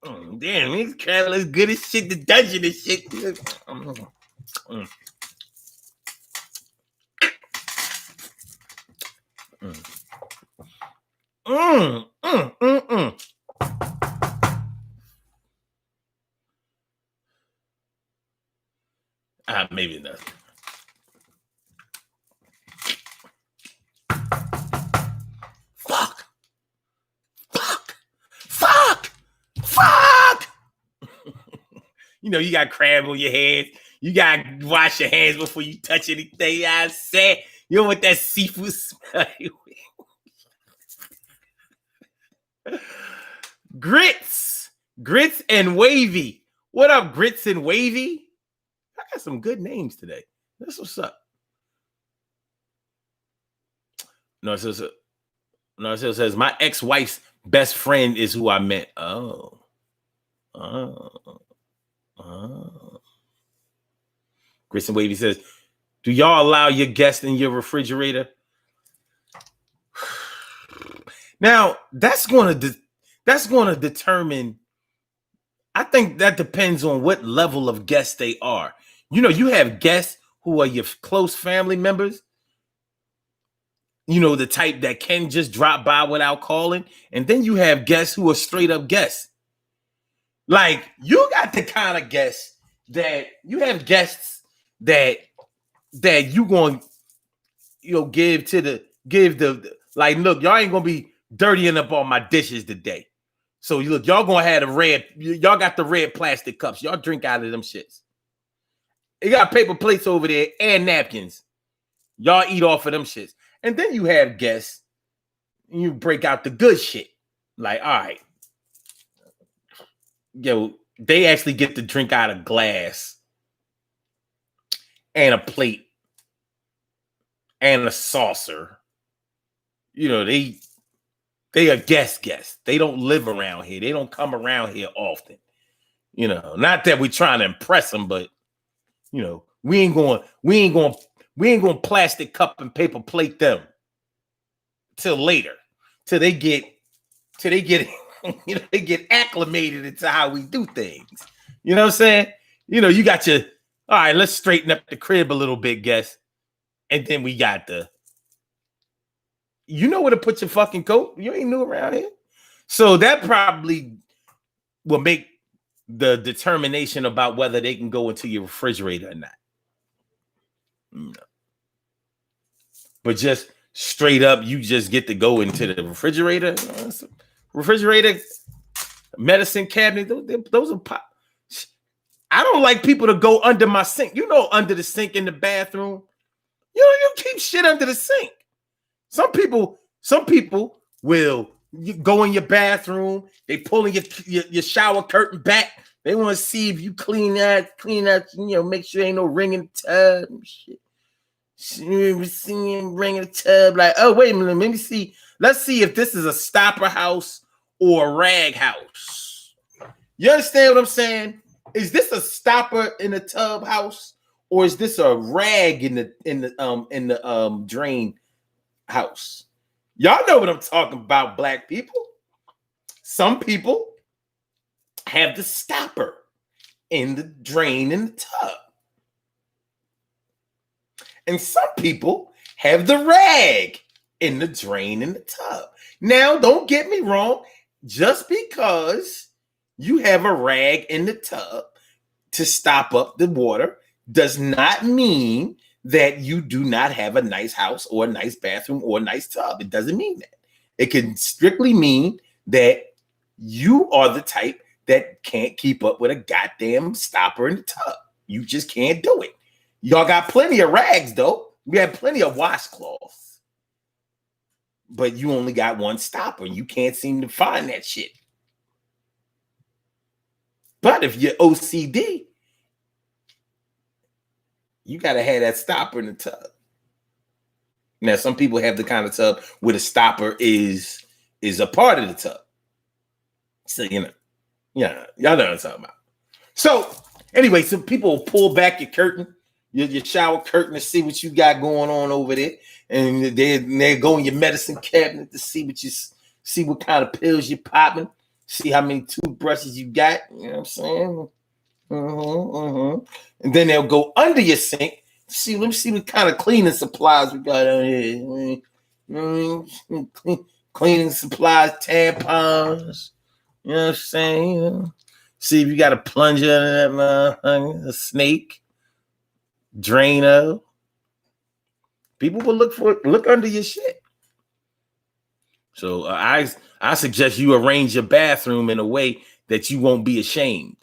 Speaker 1: Damn, these crab legs good as shit. The dungeon and shit. Maybe not. Fuck. You got crab on your hands. You got to wash your hands before you touch anything. I said, you don't want that seafood smell. Grits and Wavy. What up, Grits and Wavy? I got some good names today. That's what's up. No, it says my ex-wife's best friend is who I met. Oh. Grits and Wavy says, do y'all allow your guests in your refrigerator? Now, that's going to determine. I think that depends on what level of guests they are. You have guests who are your close family members. The type that can just drop by without calling. And then you have guests who are straight up guests. Like, you got the kind of guests that you have guests that you going to give the like, look, y'all ain't going to be dirtying up all my dishes today. So look, y'all gonna have y'all got the red plastic cups. Y'all drink out of them shits. You got paper plates over there and napkins. Y'all eat off of them shits. And then you have guests, and you break out the good shit. Like, all right. Yo, they actually get to drink out of glass and a plate and a saucer. They are guests. They don't live around here. They don't come around here often. Not that we're trying to impress them, but we ain't going plastic cup and paper plate them till later, till they get they get acclimated into how we do things. You know what I'm saying? You got your, all right, let's straighten up the crib a little bit, guess. And then we got you know where to put your fucking coat? You ain't new around here. So that probably will make the determination about whether they can go into your refrigerator or not. No. But just straight up, you just get to go into the refrigerator. Refrigerator, medicine cabinet, those are pop. I don't like people to go under my sink. You know, under the sink in the bathroom. You keep shit under the sink. Some people will go in your bathroom. They pulling your shower curtain back. They want to see if you clean that, make sure ain't no ring in the tub and shit. Seeing ring in the tub, like, oh, wait a minute, let me see. Let's see if this is a stopper house or a rag house. You understand what I'm saying? Is this a stopper in a tub house, or is this a rag in the drain house? Y'all know what I'm talking about, black people. Some people have the stopper in the drain in the tub. And some people have the rag in the drain in the tub. Now, don't get me wrong. Just because you have a rag in the tub to stop up the water does not mean that you do not have a nice house or a nice bathroom or a nice tub. It doesn't mean that. It can strictly mean that you are the type that can't keep up with a goddamn stopper in the tub. You just can't do it. Y'all got plenty of rags, though. We have plenty of washcloths. But you only got one stopper. You can't seem to find that shit. But if you're OCD, you got to have that stopper in the tub. Now, some people have the kind of tub where the stopper is a part of the tub. So, y'all know what I'm talking about. So, anyway, so people will pull back your curtain, your shower curtain, to see what you got going on over there. And they go in your medicine cabinet to see what kind of pills you're popping, see how many toothbrushes you got. You know what I'm saying? And then they'll go under your sink. Let me see what kind of cleaning supplies we got on here. Cleaning supplies, tampons. You know what I'm saying? See if you got a plunger in that a snake, Drano. People will look under your shit. So I suggest you arrange your bathroom in a way that you won't be ashamed.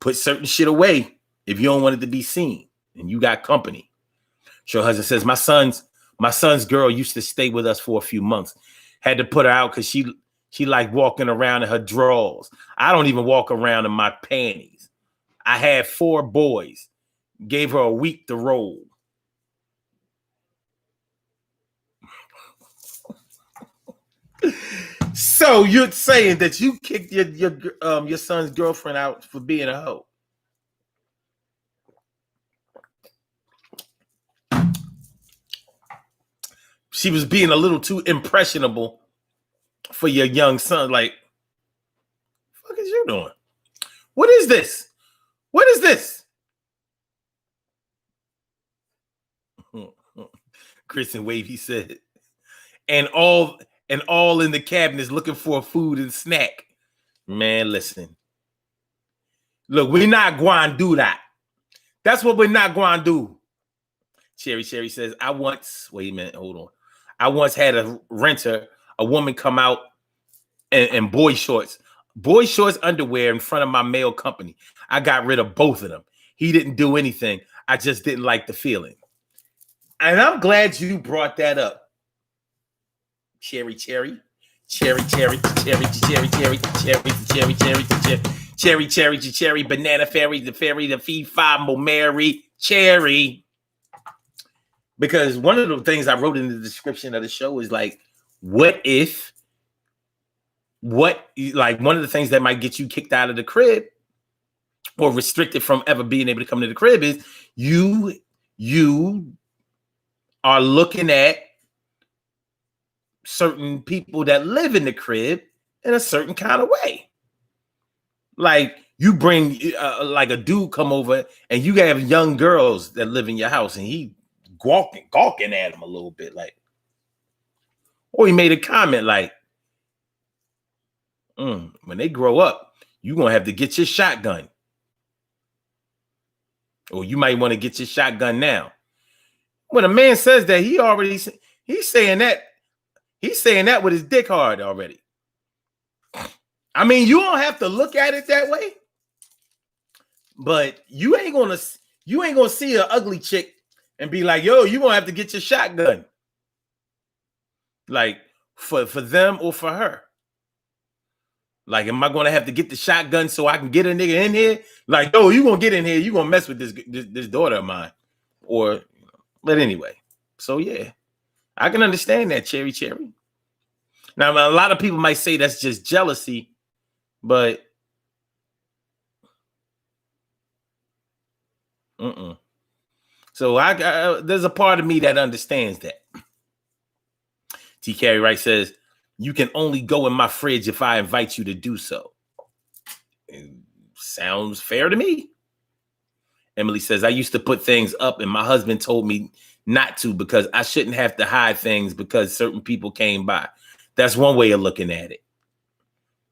Speaker 1: Put certain shit away if you don't want it to be seen and you got company. Her husband says, my son's girl used to stay with us for a few months. Had to put her out because she liked walking around in her drawers. I don't even walk around in my panties. I had 4 boys. Gave her a week to roll. So you're saying that you kicked your son's girlfriend out for being a hoe? She was being a little too impressionable for your young son. Like, what the fuck is you doing? What is this? What is this? Kristen Wavy said, and all in the cabinets looking for food and snack. Man, listen. Look, we're not going to do that. That's what we're not going to do. Cherry says, wait a minute, hold on. I once had a renter, a woman come out in boy shorts underwear in front of my mail company. I got rid of both of them. He didn't do anything. I just didn't like the feeling. And I'm glad you brought that up. Cherry, banana fairy, the fee five Mary, cherry. Because one of the things I wrote in the description of the show is like, one of the things that might get you kicked out of the crib or restricted from ever being able to come to the crib is you are looking at certain people that live in the crib in a certain kind of way. Like you bring like a dude come over and you have young girls that live in your house and he gawking at him a little bit, like, or he made a comment like, when they grow up, you're gonna have to get your shotgun. Or you might want to get your shotgun now. When a man says that, he's saying that with his dick hard already. I mean, you don't have to look at it that way, but you ain't gonna see an ugly chick and be like, yo, you gonna have to get your shotgun. Like for them or for her. Like, am I gonna have to get the shotgun so I can get a nigga in here? Like, yo, you gonna get in here, you gonna mess with this daughter of mine. But anyway, so yeah, I can understand that, Cherry. Now, a lot of people might say that's just jealousy, but so there's a part of me that understands that. T. Carey Wright says, you can only go in my fridge if I invite you to do so. It sounds fair to me. Emily says, I used to put things up and my husband told me not to because I shouldn't have to hide things because certain people came by. That's one way of looking at it.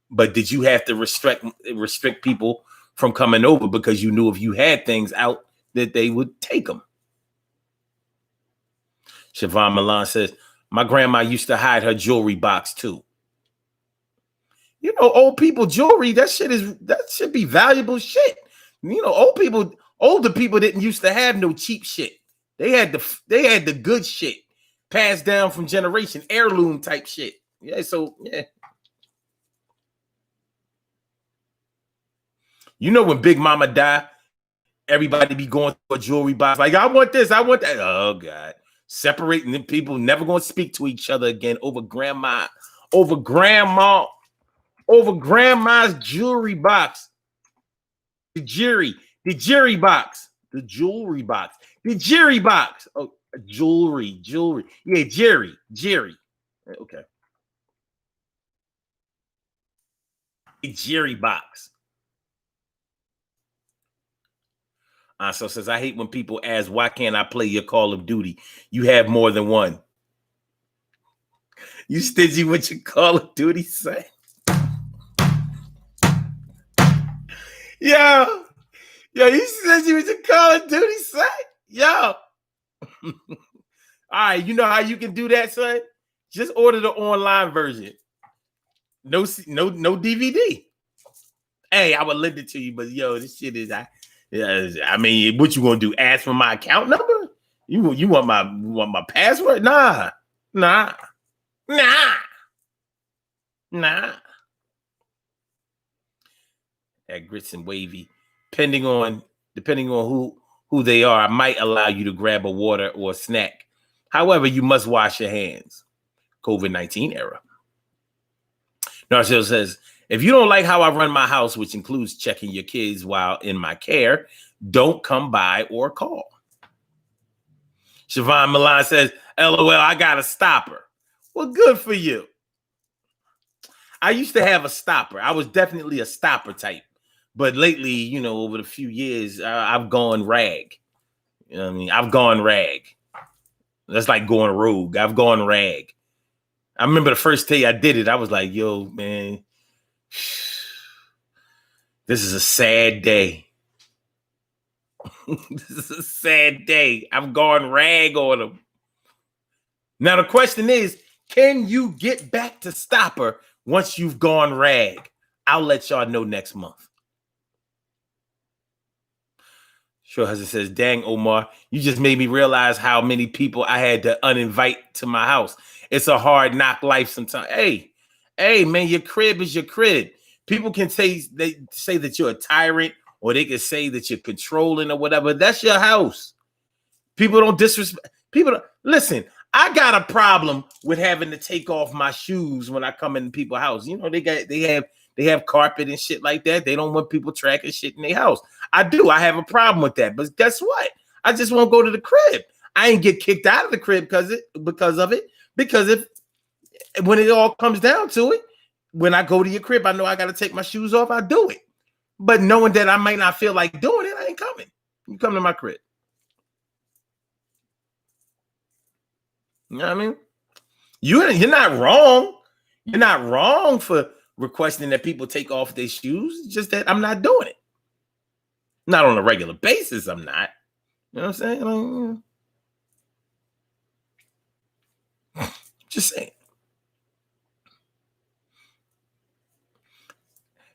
Speaker 1: But did you have to restrict people from coming over because you knew if you had things out that they would take them? Siobhan Milan says, my grandma used to hide her jewelry box too. You know, old people jewelry, that should be valuable shit. You know, older people didn't used to have no cheap shit. They had the good shit passed down from generation, heirloom type shit. Yeah, so yeah. You know, when Big Mama died, everybody be going to a jewelry box like, I want this, I want that. Oh God. Separating the people, never going to speak to each other again over grandma's jewelry box. The jewelry box. Oh, jewelry. Yeah, Jerry. Okay. A Jerry box. So says, I hate when people ask, why can't I play your Call of Duty? You have more than one. You stingy with your Call of Duty, son. Yo, you stingy with your Call of Duty, son. Yo. All right, you know how you can do that, son? Just order the online version. No DVD. Hey, I would lend it to you, but yo, this shit is I mean, what you gonna do? Ask for my account number? You want my password? Nah. That grits and wavy. Depending on who they are, I might allow you to grab a water or a snack. However, you must wash your hands. COVID-19 era. Narcille says, if you don't like how I run my house, which includes checking your kids while in my care, don't come by or call. Siobhan Milan says, LOL, I got a stopper. Well, good for you. I used to have a stopper. I was definitely a stopper type. But lately, you know, over the few years, I've gone rag. You know what I mean? I've gone rag. That's like going rogue. I've gone rag. I remember the first day I did it, I was like, yo, man, this is a sad day. This is a sad day. I've gone rag on them. Now, the question is, can you get back to stopper once you've gone rag? I'll let y'all know next month. Sure Husband says, dang, Omar, you just made me realize how many people I had to uninvite to my house. It's a hard knock life sometimes. Hey, man, your crib is your crib. People can say that you're a tyrant, or they can say that you're controlling or whatever. That's your house. People don't disrespect. Listen, I got a problem with having to take off my shoes when I come in people's house. You know, they have carpet and shit like that. They don't want people tracking shit in their house. I do. I have a problem with that. But guess what? I just won't go to the crib. I ain't get kicked out of the crib because of it. Because when it all comes down to it, when I go to your crib, I know I got to take my shoes off. I do it. But knowing that I might not feel like doing it, I ain't coming. You come to my crib. You know what I mean? You're not wrong. You're not wrong for requesting that people take off their shoes. It's just that I'm not doing it. Not on a regular basis, I'm not. You know what I'm saying? Like, just saying.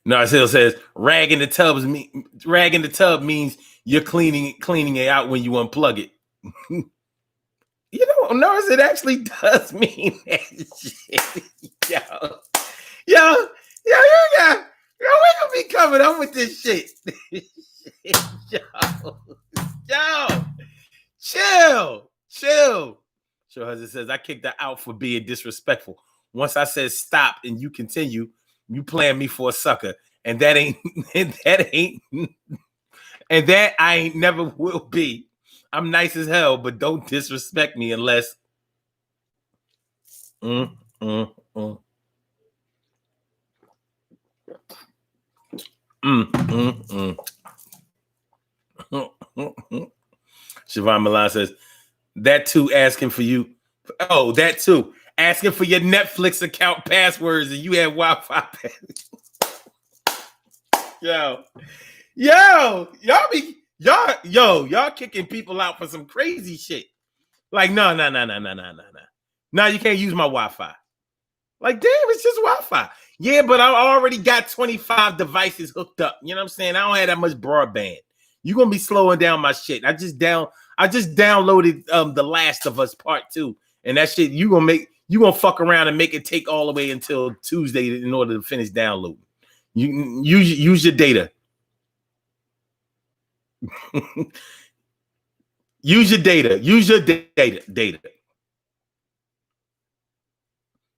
Speaker 1: Narcille says rag in the tub means you're cleaning it out when you unplug it. You know, Norris, it actually does mean that shit. Yo, we gonna be coming up with this shit. yo, chill. Sure husband says I kicked her out for being disrespectful. Once I said stop and you continue, you playing me for a sucker, and that I ain't never will be. I'm nice as hell, but don't disrespect me unless. Siobhan Milan says that too asking for you. Oh, that too asking for your Netflix account passwords and you have Wi-Fi. Y'all kicking people out for some crazy shit. Like, no. No, you can't use my Wi-Fi. Like, damn, it's just Wi-Fi. Yeah, but I already got 25 devices hooked up. You know what I'm saying? I don't have that much broadband. You're gonna be slowing down my shit. I just downloaded The Last of Us Part 2. And that shit, you gonna fuck around and make it take all the way until Tuesday in order to finish downloading. You use your data. Use your data. Use your data.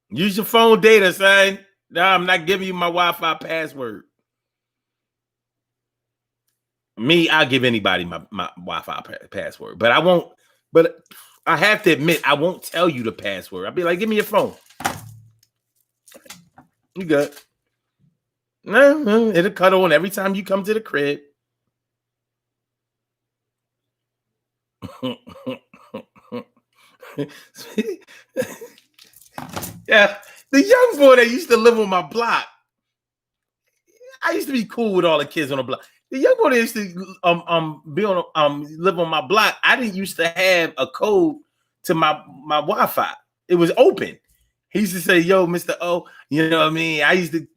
Speaker 1: Use your phone data, son. No, I'm not giving you my Wi-Fi password. Me, I'll give anybody my Wi-Fi password, but I won't. But I have to admit, I won't tell you the password. I'll be like, give me your phone. You good? No, it'll cut on every time you come to the crib. Yeah, the young boy that used to live on my block. I used to be cool with all the kids on the block. The young boy that used to live on my block. I didn't used to have a code to my Wi-Fi. It was open. He used to say, "Yo, Mr. O," you know what I mean?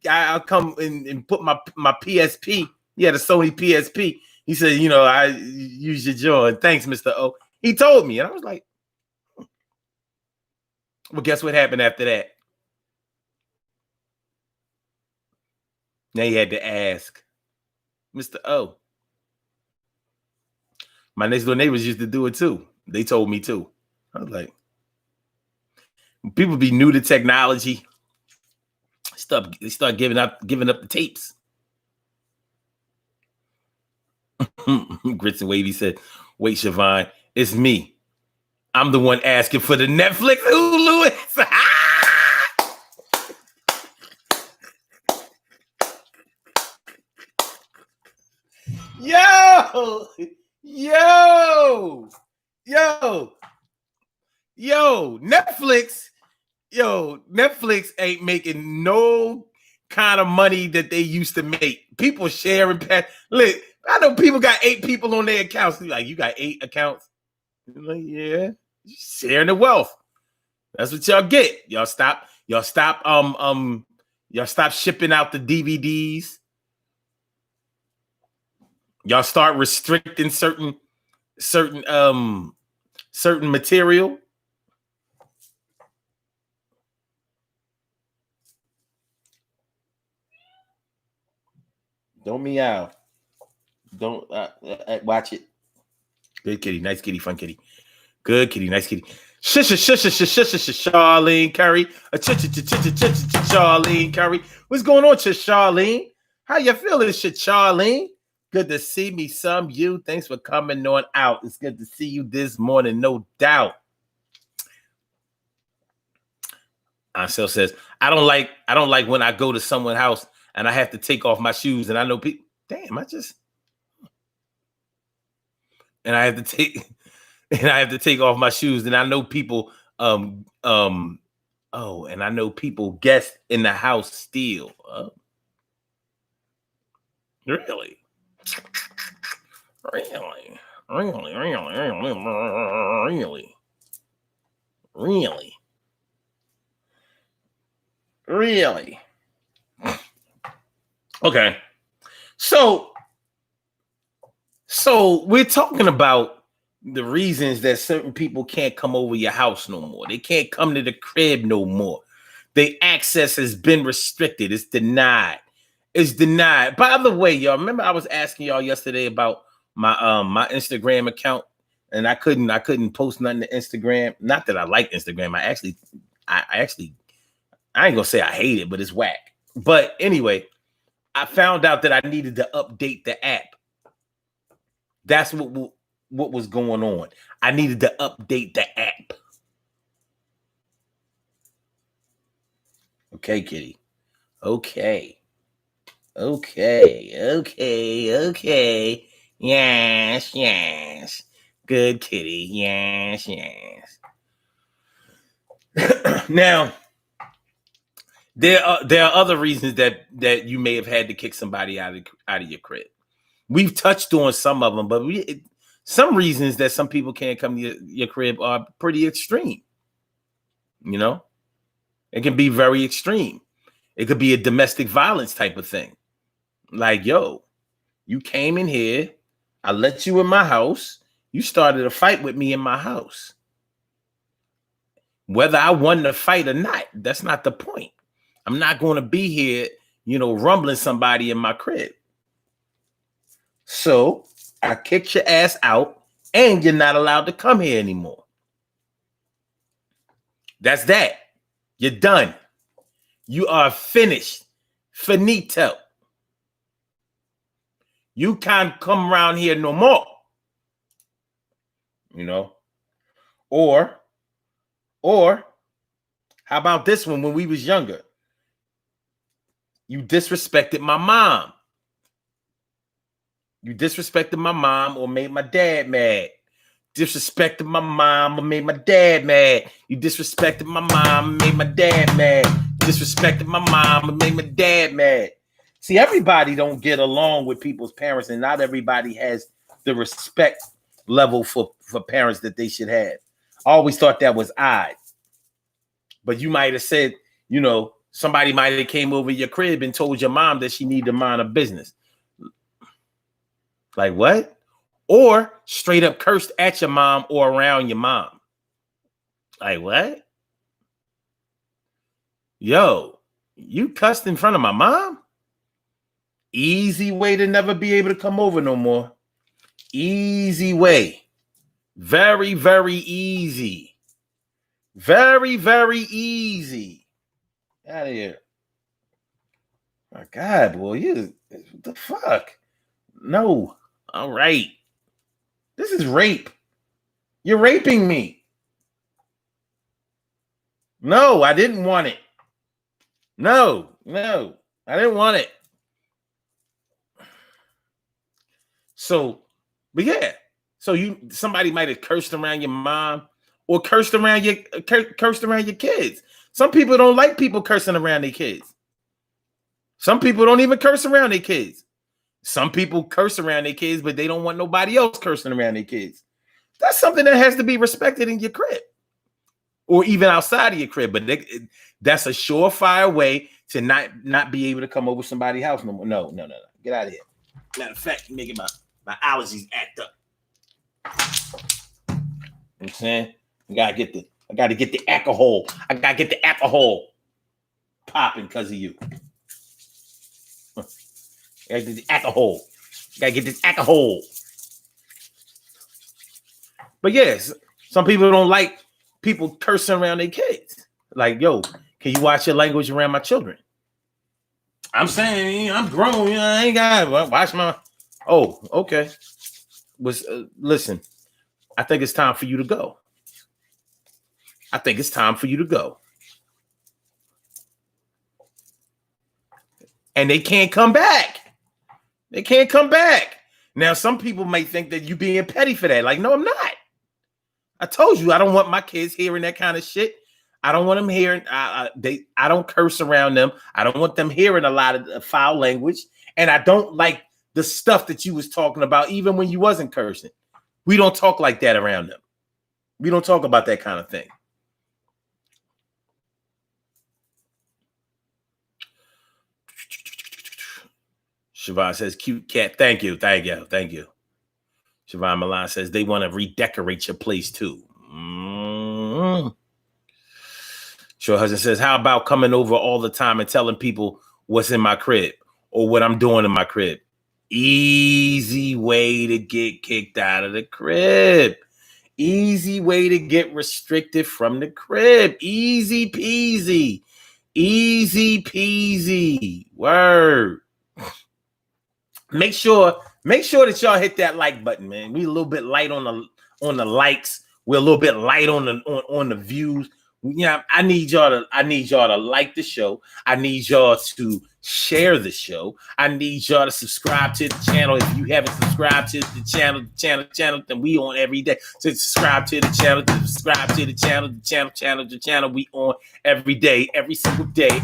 Speaker 1: I'll come and put my PSP. He had a Sony PSP. He said, "You know, I use your joint. Thanks, Mr. O." He told me, and I was like, well, guess what happened after that? Now you had to ask, Mr. O. My next door neighbors used to do it too. They told me too. I was like, people be new to technology. They start giving up the tapes. Grits and Wavy said, "Wait, Siobhan, it's me. I'm the one asking for the Netflix Hulu." Netflix ain't making no kind of money that they used to make. People sharing. Look, I know people got 8 people on their accounts. Like, you got 8 accounts? Like, yeah, sharing the wealth. That's what y'all get. Y'all stop shipping out the DVDs. Y'all start restricting certain material. Don't meow. Don't watch it. Good kitty, nice kitty, fun kitty. Good kitty, nice kitty. Charlene Curry. Charlene Curry. What's going on, Charlene? How you feeling, Charlene? Good to see me, some you. Thanks for coming on out. It's good to see you this morning, no doubt. Ansel says, I don't like when I go to someone's house and I have to take off my shoes, and I know people. Damn, I have to take off my shoes, and I know people Oh, and I know people guest in the house still. Really? Really? Really? Really? Really? Really? Okay. So we're talking about the reasons that certain people can't come over your house no more. They can't come to the crib no more. The access has been restricted. It's denied. It's denied. By the way, y'all, remember I was asking y'all yesterday about my Instagram account, and I couldn't post nothing to Instagram. Not that I like Instagram. I ain't gonna say I hate it, but it's whack. But anyway, I found out that I needed to update the app. That's what was going on. I needed to update the app. Okay, kitty. Okay. Yes. Good kitty. Yes. Now, there are other reasons that you may have had to kick somebody out of your crib. We've touched on some of them, but some reasons that some people can't come to your crib are pretty extreme. You know, it can be very extreme. It could be a domestic violence type of thing. Like, yo, you came in here, I let you in my house, you started a fight with me in my house. Whether I won the fight or not, that's not the point. I'm not going to be here, rumbling somebody in my crib. So I kicked your ass out, and you're not allowed to come here anymore. That's that. You're done. You are finished. Finito. You can't come around here no more. Or how about this one? When we was younger, you disrespected my mom. You disrespected my mom or made my dad mad. Disrespected my mom or made my dad mad. You disrespected my mom and made my dad mad. Disrespected my mom and made my dad mad. See, everybody don't get along with people's parents, and not everybody has the respect level for parents that they should have. I always thought that was odd. But you might have said, somebody might have came over your crib and told your mom that she needed to mind her business. Like what? Or straight up cursed at your mom or around your mom. Like what? Yo, you cussed in front of my mom? Easy way to never be able to come over no more. Easy way. Very, very easy. Very, very easy. Out of here. My God, boy, what the fuck? No. All right. This is rape. You're raping me. No, I didn't want it. No, I didn't want it. So, but yeah. So somebody might have cursed around your mom or cursed around your kids. Some people don't like people cursing around their kids. Some people don't even curse around their kids. Some people curse around their kids, but they don't want nobody else cursing around their kids. That's something that has to be respected in your crib or even outside of your crib. But that's a surefire way to not be able to come over somebody's house no more. No. Get out of here. Matter of fact, you're making my allergies act up. You know what I'm saying? I gotta get the alcohol. I gotta get the alcohol popping because of you. Gotta get the alcohol. Gotta get this alcohol. But yes, some people don't like people cursing around their kids. Like, yo, can you watch your language around my children? I'm saying I'm grown. I ain't got to watch my. Oh, okay. Listen, I think it's time for you to go. And they can't come back. Now, some people may think that you're being petty for that. Like, no, I'm not. I told you I don't want my kids hearing that kind of shit. I don't want them hearing. I don't curse around them. I don't want them hearing a lot of foul language, and I don't like the stuff that you was talking about, even when you wasn't cursing. We don't talk like that around them. We don't talk about that kind of thing. Siobhan says, cute cat. Thank you. Siobhan Milan says, they want to redecorate your place too. Sure Husband says, how about coming over all the time and telling people what's in my crib or what I'm doing in my crib? Easy way to get kicked out of the crib. Easy way to get restricted from the crib. Easy peasy. Easy peasy. Word. Make sure that y'all hit that like button, man. We a little bit light on the likes. We're a little bit light on the views. Yeah, I need y'all to like the show. I need y'all to share the show. I need y'all to subscribe to the channel. If you haven't subscribed to the channel, then we on every day. So subscribe to the channel. We on every day, every single day,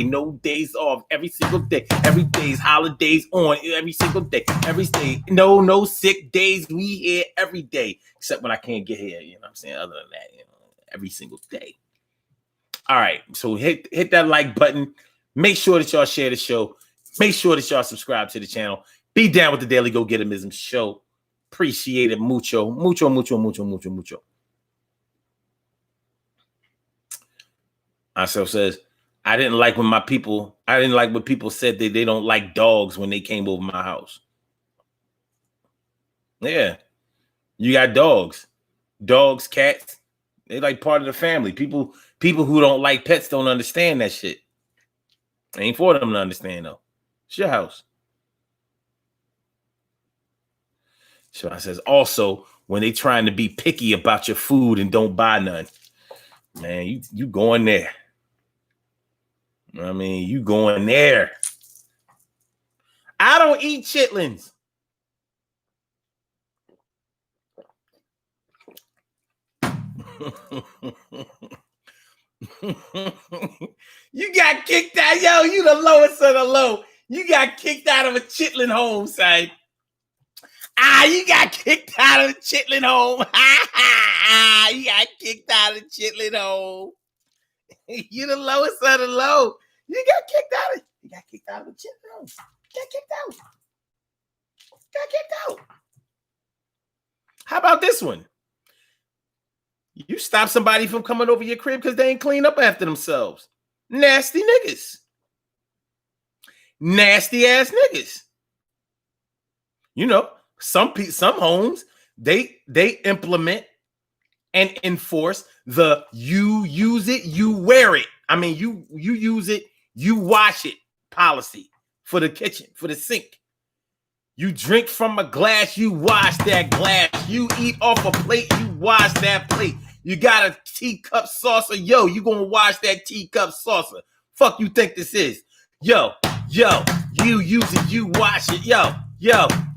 Speaker 1: no days off, every single day. Every day's holidays on every single day. Every day, no sick days. We here every day, except when I can't get here. You know what I'm saying? Other than that, every single day. All right, so hit that like button. Make sure that y'all share the show. Make sure that y'all subscribe to the channel. Be down with the Daily Go Getimism show. Appreciate it mucho. Myself says, I didn't like when people said that they don't like dogs when they came over my house. Yeah, you got dogs, cats. They like part of the family. People who don't like pets don't understand that shit. Ain't for them to understand though. It's your house. So I says also when they trying to be picky about your food and don't buy none, man, you going there. I mean, you going there. I don't eat chitlins. You got kicked out, yo. You the lowest of the low. You got kicked out of a chitlin home, son. You got kicked out of a chitlin home. You got kicked out of a chitlin home. You the lowest of the low. You got kicked out of a chitlin home. Got kicked out. How about this one? You stop somebody from coming over your crib because they ain't clean up after themselves. Nasty niggas. Nasty ass niggas. You know, some homes, they implement and enforce the you use it, you wear it. I mean, you use it, you wash it policy for the kitchen, for the sink. You drink from a glass, you wash that glass. You eat off a plate, you wash that plate. You got a teacup saucer, yo, you gonna wash that teacup saucer. Fuck you think this is? Yo, you use it, you wash it. Yo,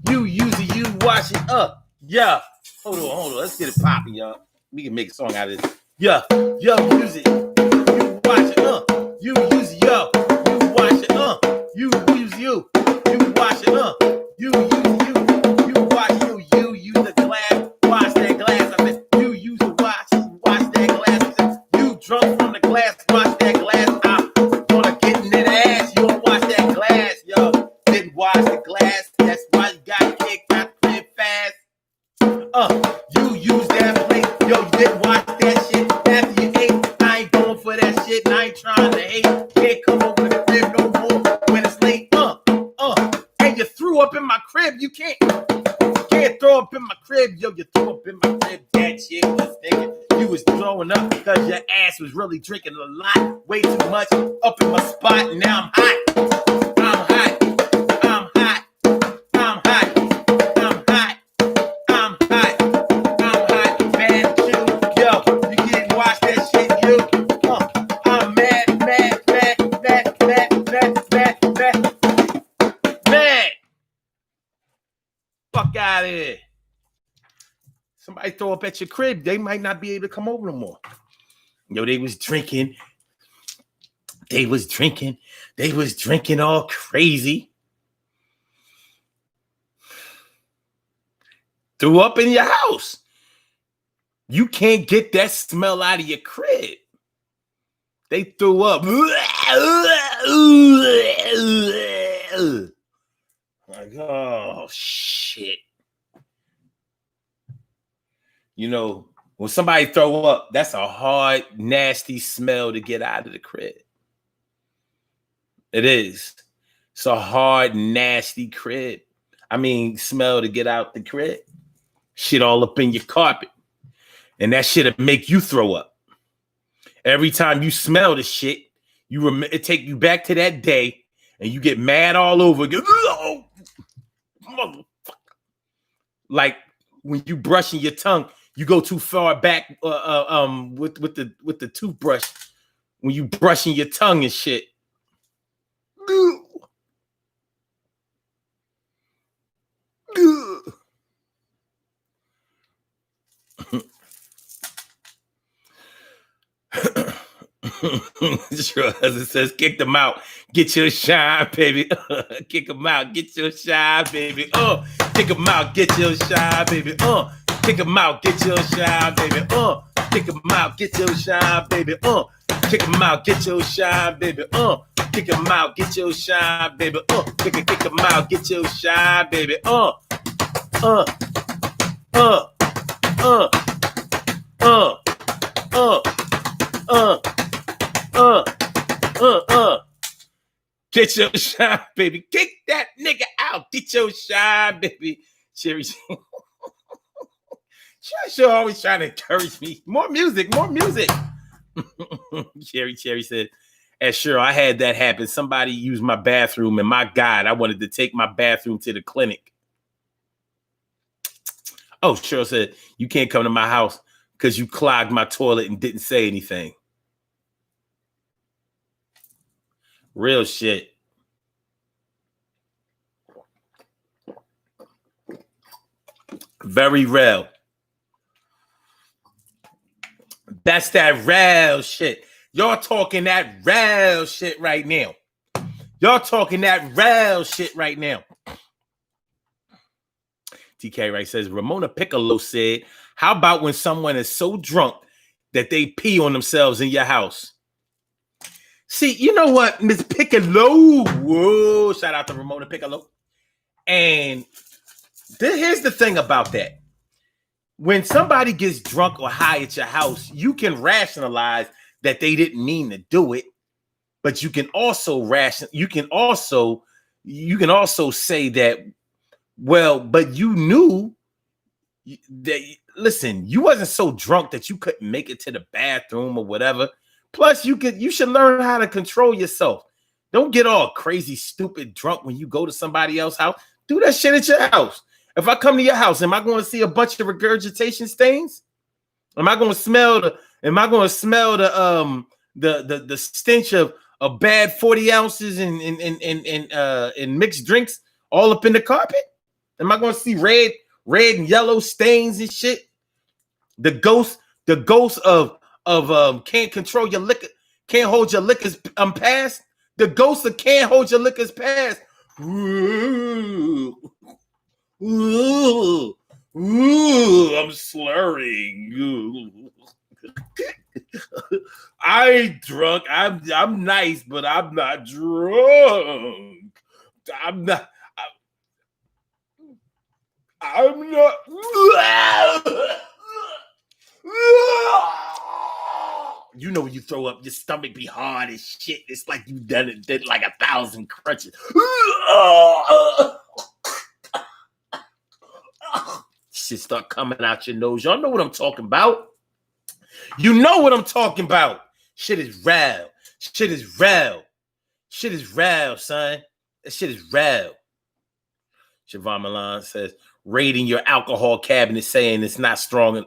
Speaker 1: you use it, you wash it up. Yo, hold on, let's get it popping, y'all. We can make a song out of this. Yo, use it, you wash it up. You use it, yo, you wash it up. You use you wash it up. You wash the glass, wash that glass. I said, you use the wash that glass. I said, you drunk from the glass, wash that glass. I'm gonna get in that ass. You don't wash that glass, yo. Didn't wash the glass. That's why you got kicked out the crib fast. You use that plate, yo. You didn't wash that shit after you ate. I ain't going for that shit. And I ain't trying to hate. Can't come over the crib no more when it's late. And you threw up in my crib. You can't throw up in my crib, yo. You threw up in my crib. That shit was thinking you was throwing up because your ass was really drinking a lot, way too much up in my spot. And now I'm hot. Man, yo, you didn't watch that shit, you. I'm mad. Fuck out of here. Somebody throw up at your crib, they might not be able to come over no more. Yo, they was drinking. They was drinking all crazy. Threw up in your house. You can't get that smell out of your crib. They threw up. Like, oh, shit. You know, when somebody throw up, that's a hard, nasty smell to get out of the crib. It is. It's a hard, nasty crib. Smell to get out the crib. Shit all up in your carpet. And that shit'll make you throw up. Every time you smell the shit, it take you back to that day, and you get mad all over again. Like when you brushing your tongue, you go too far back with the toothbrush when you brushing your tongue and shit. Sure, as it says, kick them out, get your shine, baby. Kick them out, get your shine, baby. Kick them out, get your shine, baby. Kick them out, get your shine, baby. Kick them out, get your shine, baby. Kick them out, get your shine, baby. Kick them out, get your shine, baby. Kick them out, get your shine, baby. Get your shine, baby. Kick that nigga out. Get your shine, baby. Cherry. Sure always trying to encourage me. More music. Cherry said, as sure, I had that happen. Somebody used my bathroom, and my God, I wanted to take my bathroom to the clinic. Oh, Cheryl said, you can't come to my house because you clogged my toilet and didn't say anything. Real shit. Very real. That's that real shit. Y'all talking that real shit right now. TK Wright says, Ramona Piccolo said, how about when someone is so drunk that they pee on themselves in your house? See, you know what, Miss Piccolo? Whoa, shout out to Ramona Piccolo. And here's the thing about that. When somebody gets drunk or high at your house, you can rationalize that they didn't mean to do it, but you can also say that, well, but you knew that, listen, you wasn't so drunk that you couldn't make it to the bathroom or whatever. Plus, you should learn how to control yourself. Don't get all crazy, stupid drunk when you go to somebody else's house. Do that shit at your house. If I come to your house, am I going to see a bunch of regurgitation stains? Am I going to smell the stench of bad 40 ounces in mixed drinks all up in the carpet? Am I going to see red and yellow stains and shit? The ghost of can't control your liquor, can't hold your liquors past. The ghost of can't hold your liquors past. Ooh, I'm slurring. I ain't drunk. I'm nice, but I'm not drunk. I'm not. You know when you throw up, your stomach be hard as shit. It's like you did like 1,000 crunches. Shit start coming out your nose. Y'all know what I'm talking about. You know what I'm talking about. Shit is real. Shit is real, son. That shit is real. Siobhan Milan says, raiding your alcohol cabinet saying it's not strong.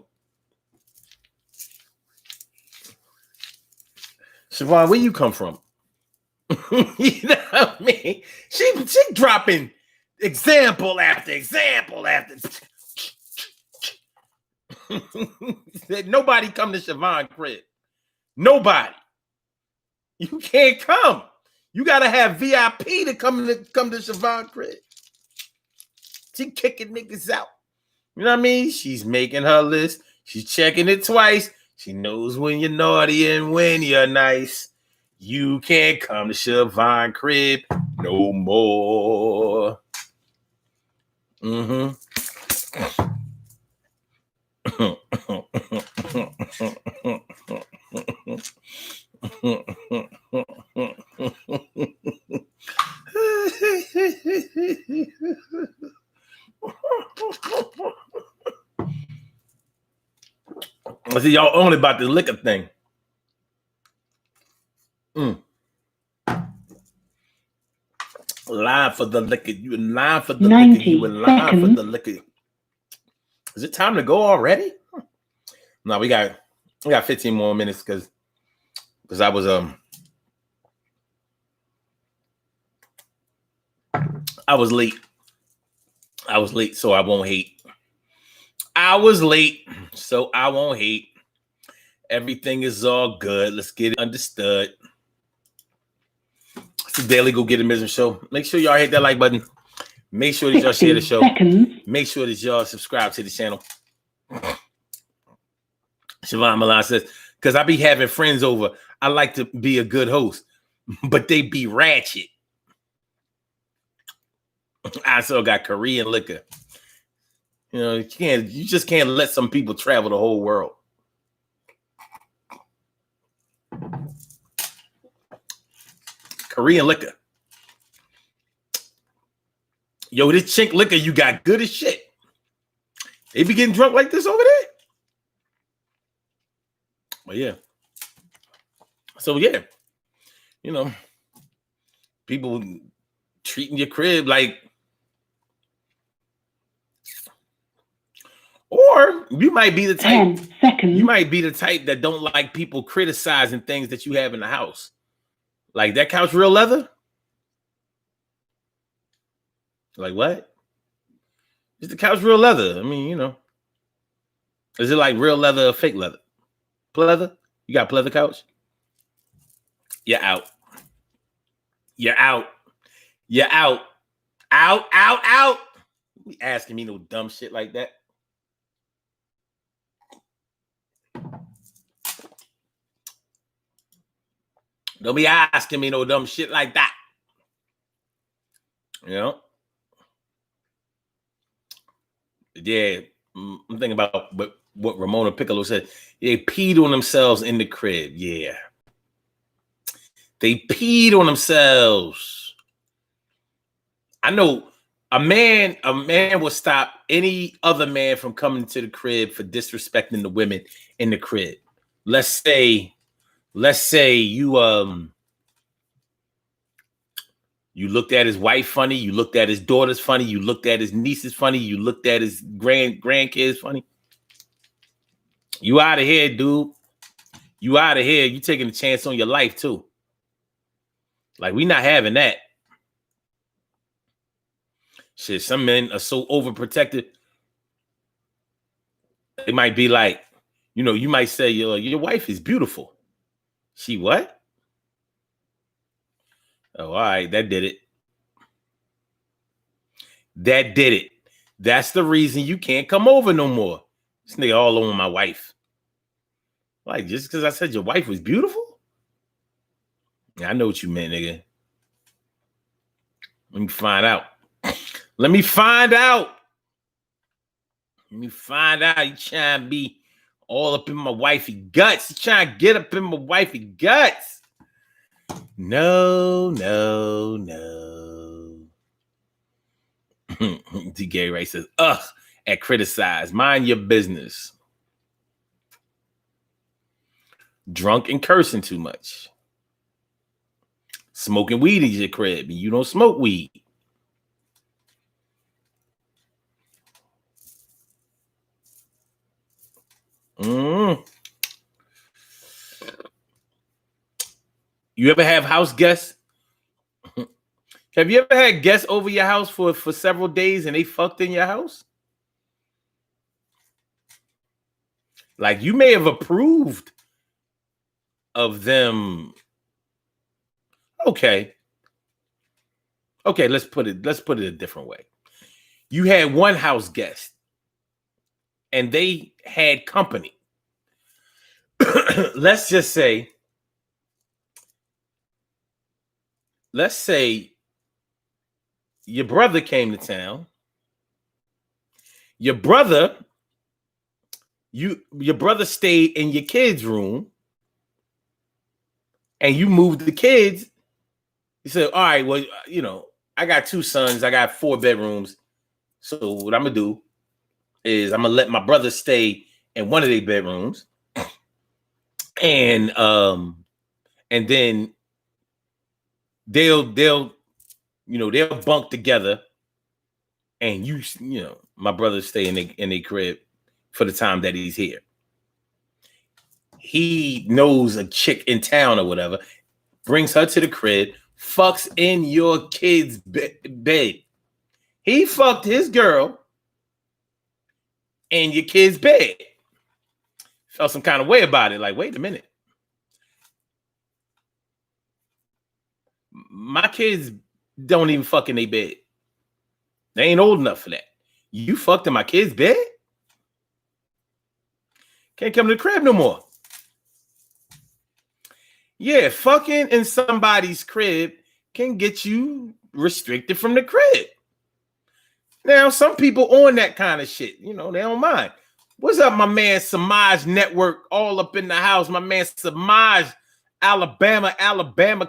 Speaker 1: Siobhan, where you come from? You know what I mean? She dropping example after example after. Said nobody come to Siobhan crib. Nobody. You can't come. You gotta have VIP to come to Siobhan crib. She kicking niggas out. You know what I mean? She's making her list. She's checking it twice. She knows when you're naughty and when you're nice. You can't come to Siobhan crib no more. Mm-hmm. I see y'all only about the liquor thing. Line for the liquor. You in line for the liquor. You in line for the liquor. Is it time to go already? No, we got 15 more minutes because I was late. I was late, so I won't hate. I was late, so I won't hate. Everything is all good. Let's get it understood. It's the Daily Go Get It Mission Show. Make sure y'all hit that like button. Make sure that y'all share the show. Make sure that y'all subscribe to the channel. Siobhan Milan says, because I be having friends over. I like to be a good host, but they be ratchet. I still got Korean liquor. You know, you just can't let some people travel the whole world. Korean liquor. Yo, this chink liquor you got good as shit. They be getting drunk like this over there? But yeah. So yeah. You know, people treating your crib like, or you might be the type.
Speaker 3: 10 seconds.
Speaker 1: You might be the type that don't like people criticizing things that you have in the house. Like that couch real leather? Like what? Is the couch real leather? I mean, you know. Is it like real leather or fake leather? Pleather? You got pleather couch? You're out. You're out. You're out. Out, out, out. You be asking me no dumb shit like that. Don't be asking me no dumb shit like that. You know? Yeah, I'm thinking about what Ramona Piccolo said. They peed on themselves in the crib. Yeah. They peed on themselves. I know a man will stop any other man from coming to the crib for disrespecting the women in the crib. Let's say you you looked at his wife funny, you looked at his daughters funny, you looked at his nieces funny, you looked at his grandkids funny. You out of here, dude. You out of here. You taking a chance on your life too. Like, we not having that. Shit, some men are so overprotected. It might be like, you know, you might say your wife is beautiful. She what? Oh, all right, that did it. That did it. That's the reason you can't come over no more. This nigga all over my wife. Like, just because I said your wife was beautiful? Yeah, I know what you meant, nigga. Let me find out. Let me find out. Let me find out. You trying to be all up in my wifey guts. You trying to get up in my wifey guts. No, no, no. DK Ray says, at criticize. Mind your business. Drunk and cursing too much. Smoking weed in your crib. You don't smoke weed. You ever have house guests? Have you ever had guests over your house for several days and they fucked in your house? Like you may have approved of them. Okay, let's put it a different way. You had one house guest and they had company. Let's say your brother came to town. Your brother stayed in your kids' room and you moved the kids. You said, all right, well, I got 2 sons. I got 4 bedrooms. So what I'm going to do is I'm going to let my brother stay in one of their bedrooms. And then they'll bunk together, and my brother stay in a crib for the time that he's here. He knows a chick in town or whatever, brings her to the crib, fucks in your kid's bed. He fucked his girl in your kid's bed. Felt some kind of way about it. Like, wait a minute. My kids don't even fuck in their bed. They ain't old enough for that. You fucked in my kid's bed? Can't come to the crib no more. Yeah, fucking in somebody's crib can get you restricted from the crib. Now, some people on that kind of shit, they don't mind. What's up, my man Samaj Network, all up in the house. My man Samaj, Alabama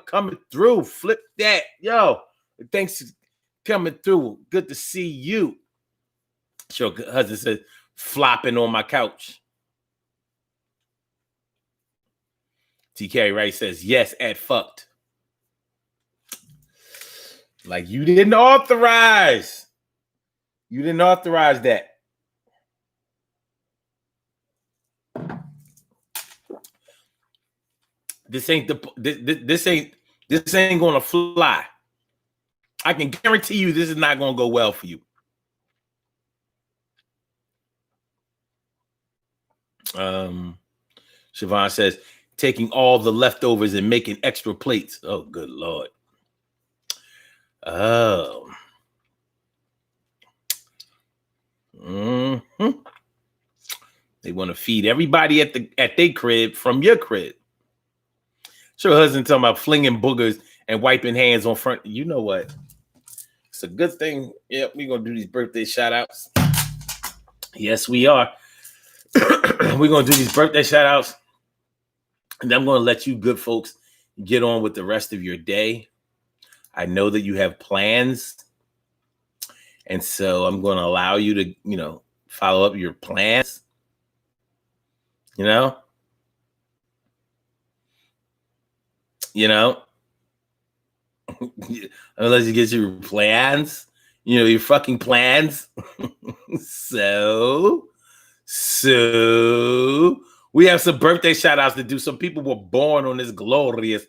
Speaker 1: coming through. Flip that. Yo, thanks for coming through. Good to see you. Your husband says, flopping on my couch. TK Wright says, yes, at fucked. Like you didn't authorize. You didn't authorize that. This ain't gonna fly. I can guarantee you this is not gonna go well for you. Siobhan says, taking all the leftovers and making extra plates. Oh, good Lord. Oh. Mm-hmm. They want to feed everybody at their crib from your crib. Sure, husband talking about flinging boogers and wiping hands on front. You know what? It's a good thing. Yep, we're going to do these birthday shout outs. Yes, we are. We're going to do these birthday shout outs. And I'm going to let you good folks get on with the rest of your day. I know that you have plans. And so I'm going to allow you to, follow up your plans. Unless you get your plans, your fucking plans. So we have some birthday shout outs to do. Some people were born on this glorious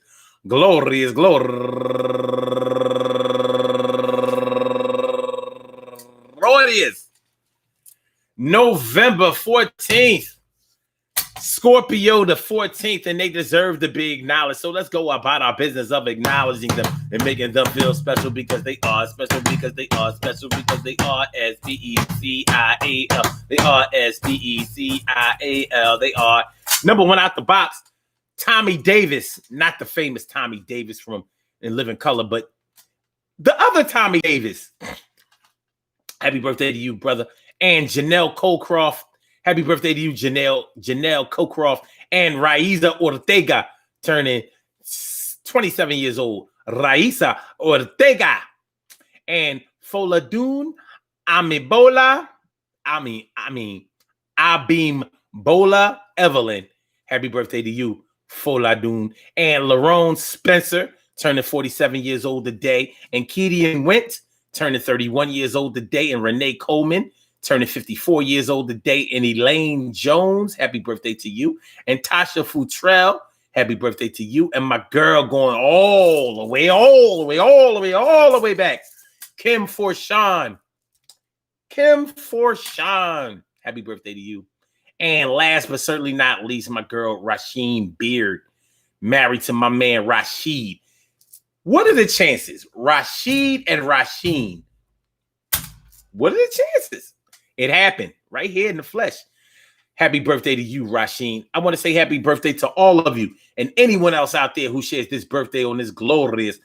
Speaker 1: November 14th. Scorpio the 14th, and they deserve to be acknowledged. So let's go about our business of acknowledging them and making them feel special because they are special, because they are special, because they are S-P-E-C-I-A-L. They are S-P-E-C-I-A-L. They are number one out the box. Tommy Davis, not the famous Tommy Davis from In Living Color, but the other Tommy Davis. Happy birthday to you, brother. And Janelle Colcroft. Happy birthday to you, Janelle Colcroft, and Raiza Ortega, turning 27 years old. Raiza Ortega. And Foladun Abimbola Evelyn. Happy birthday to you, Foladun. And Lerone Spencer, turning 47 years old today. And Keedian Went, turning 31 years old today. And Renee Coleman, turning 54 years old today. And Elaine Jones, happy birthday to you. And Tasha Futrell, happy birthday to you. And my girl going all the way back, Kim Forshawn, happy birthday to you. And last but certainly not least, my girl Rasheen Beard, married to my man Rashid. What are the chances? Rashid and Rasheen. What are the chances? It happened right here in the flesh. Happy birthday to you, Rasheen. I want to say happy birthday to all of you and anyone else out there who shares this birthday on this glorious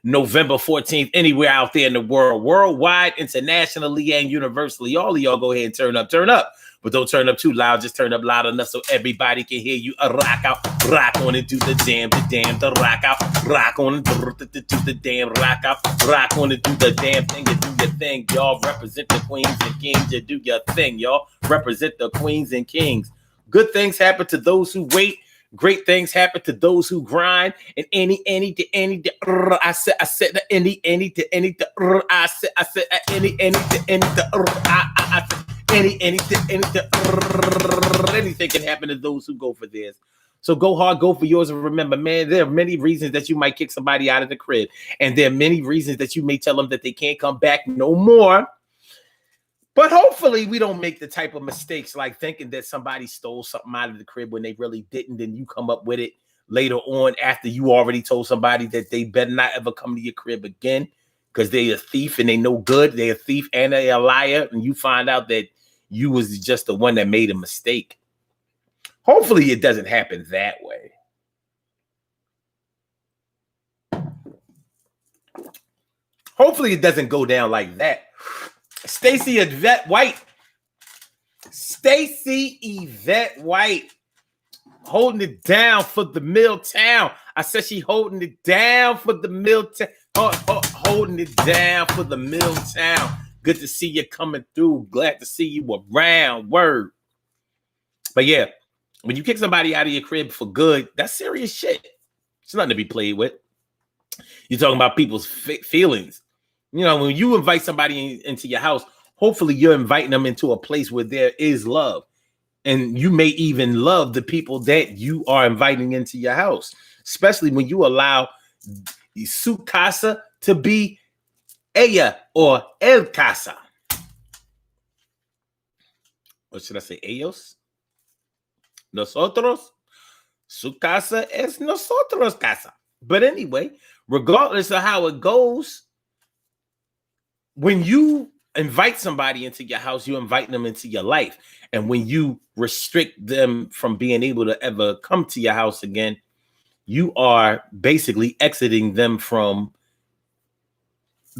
Speaker 1: November 14th, anywhere out there in the world, worldwide, internationally, and universally. All of y'all go ahead and turn up. But don't turn up too loud. Just turn up loud enough so everybody can hear you. Rock out, rock on and do the damn, the rock out, rock on and do the damn, rock out, rock on and do the damn thing. You do your thing, y'all. Represent the queens and kings. You do your thing, y'all. Represent the queens and kings. Good things happen to those who wait. Great things happen to those who grind. And I said anything can happen to those who go for theirs. So go hard, go for yours, and remember, man, there are many reasons that you might kick somebody out of the crib, and there are many reasons that you may tell them that they can't come back no more. But hopefully we don't make the type of mistakes like thinking that somebody stole something out of the crib when they really didn't, and you come up with it later on after you already told somebody that they better not ever come to your crib again because they're a thief and they no good. They're a thief and they're a liar, and you find out that you was just the one that made a mistake. Hopefully it doesn't happen that way. Hopefully it doesn't go down like that. Stacey Yvette White holding it down for the Milltown. I said she holding it down for the Milltown. Holding it down for the Milltown. Good to see you coming through. Glad to see you around. Word. But yeah, when you kick somebody out of your crib for good, that's serious shit. It's nothing to be played with. You're talking about people's feelings. You know, when you invite somebody into your house, hopefully you're inviting them into a place where there is love. And you may even love the people that you are inviting into your house, especially when you allow su casa to be ella or el casa. What should I say? Ellos? Nosotros? Su casa es nosotros casa. But anyway, regardless of how it goes, when you invite somebody into your house, you invite them into your life. And when you restrict them from being able to ever come to your house again, you are basically exiting them from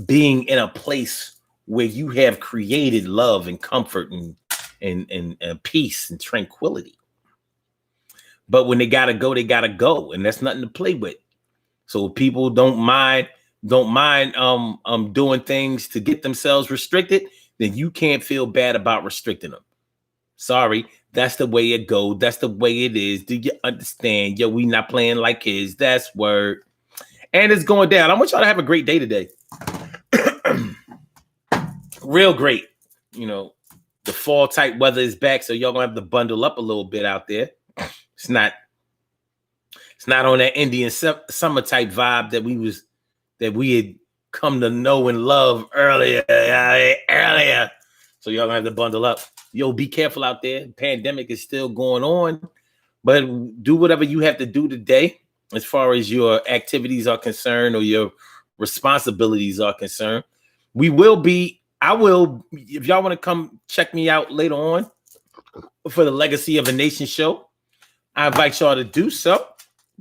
Speaker 1: being in a place where you have created love and comfort and peace and tranquility. But when they gotta go, and that's nothing to play with. So people don't mind doing things to get themselves restricted, then you can't feel bad about restricting them. Sorry, that's the way it goes. That's the way it is. Do you understand? Yo, we not playing like kids. That's word. And it's going down. I want y'all to have a great day today. Real great. You know, the fall type weather is back, so y'all gonna have to bundle up a little bit out there. It's not on that Indian summer type vibe that we had come to know and love earlier. So y'all gonna have to bundle up. Yo, be careful out there. The pandemic is still going on, but do whatever you have to do today as far as your activities are concerned or your responsibilities are concerned. I will, if y'all want to come check me out later on for the Legacy of a Nation show, I invite y'all to do so.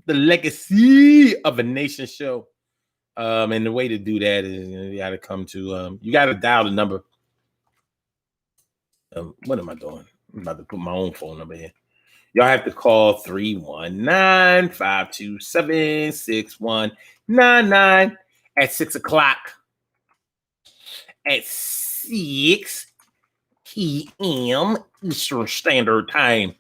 Speaker 1: The Legacy of a Nation show. And the way to do that is you got to come to, you got to dial the number. What am I doing? I'm about to put my own phone number here. Y'all have to call 319-527-6199 at 6 o'clock. At 6 p.m. Eastern Standard Time.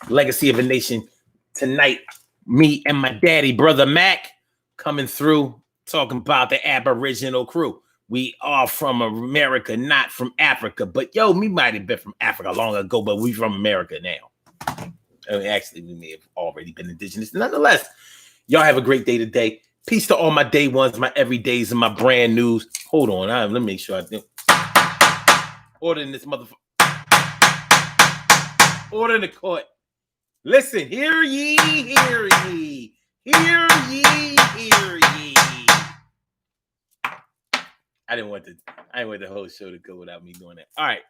Speaker 1: Legacy of a Nation tonight. Me and my daddy, Brother Mac, coming through, talking about the Aboriginal crew. We are from America, not from Africa. But yo, we might have been from Africa long ago, but we from America now. I mean, actually, we may have already been indigenous. Nonetheless, y'all have a great day today. Peace to all my day ones, my everydays, and my brand news. Hold on, let me make sure I do. Order in this motherfucker. Order in the court. Listen, hear ye, hear ye. Hear ye, hear ye. I didn't want the whole show to go without me doing that. All right.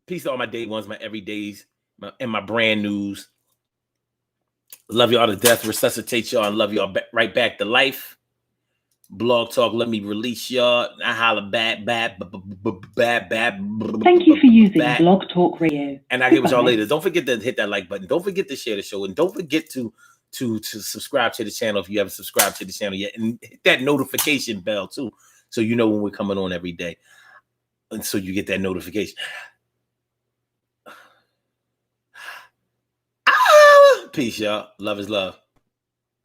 Speaker 1: Peace to all my day ones, my everydays, and my brand news. Love y'all to death. Resuscitate y'all and love y'all right back to life. Blog Talk, let me release y'all. I holla bad.
Speaker 3: Thank you for using Blog Talk Radio.
Speaker 1: And I'll get with y'all later. Don't forget to hit that like button. Don't forget to share the show. And don't forget to subscribe to the channel if you haven't subscribed to the channel yet. And hit that notification bell too, so you know when we're coming on every day. And so you get that notification. Peace, y'all. Love is love.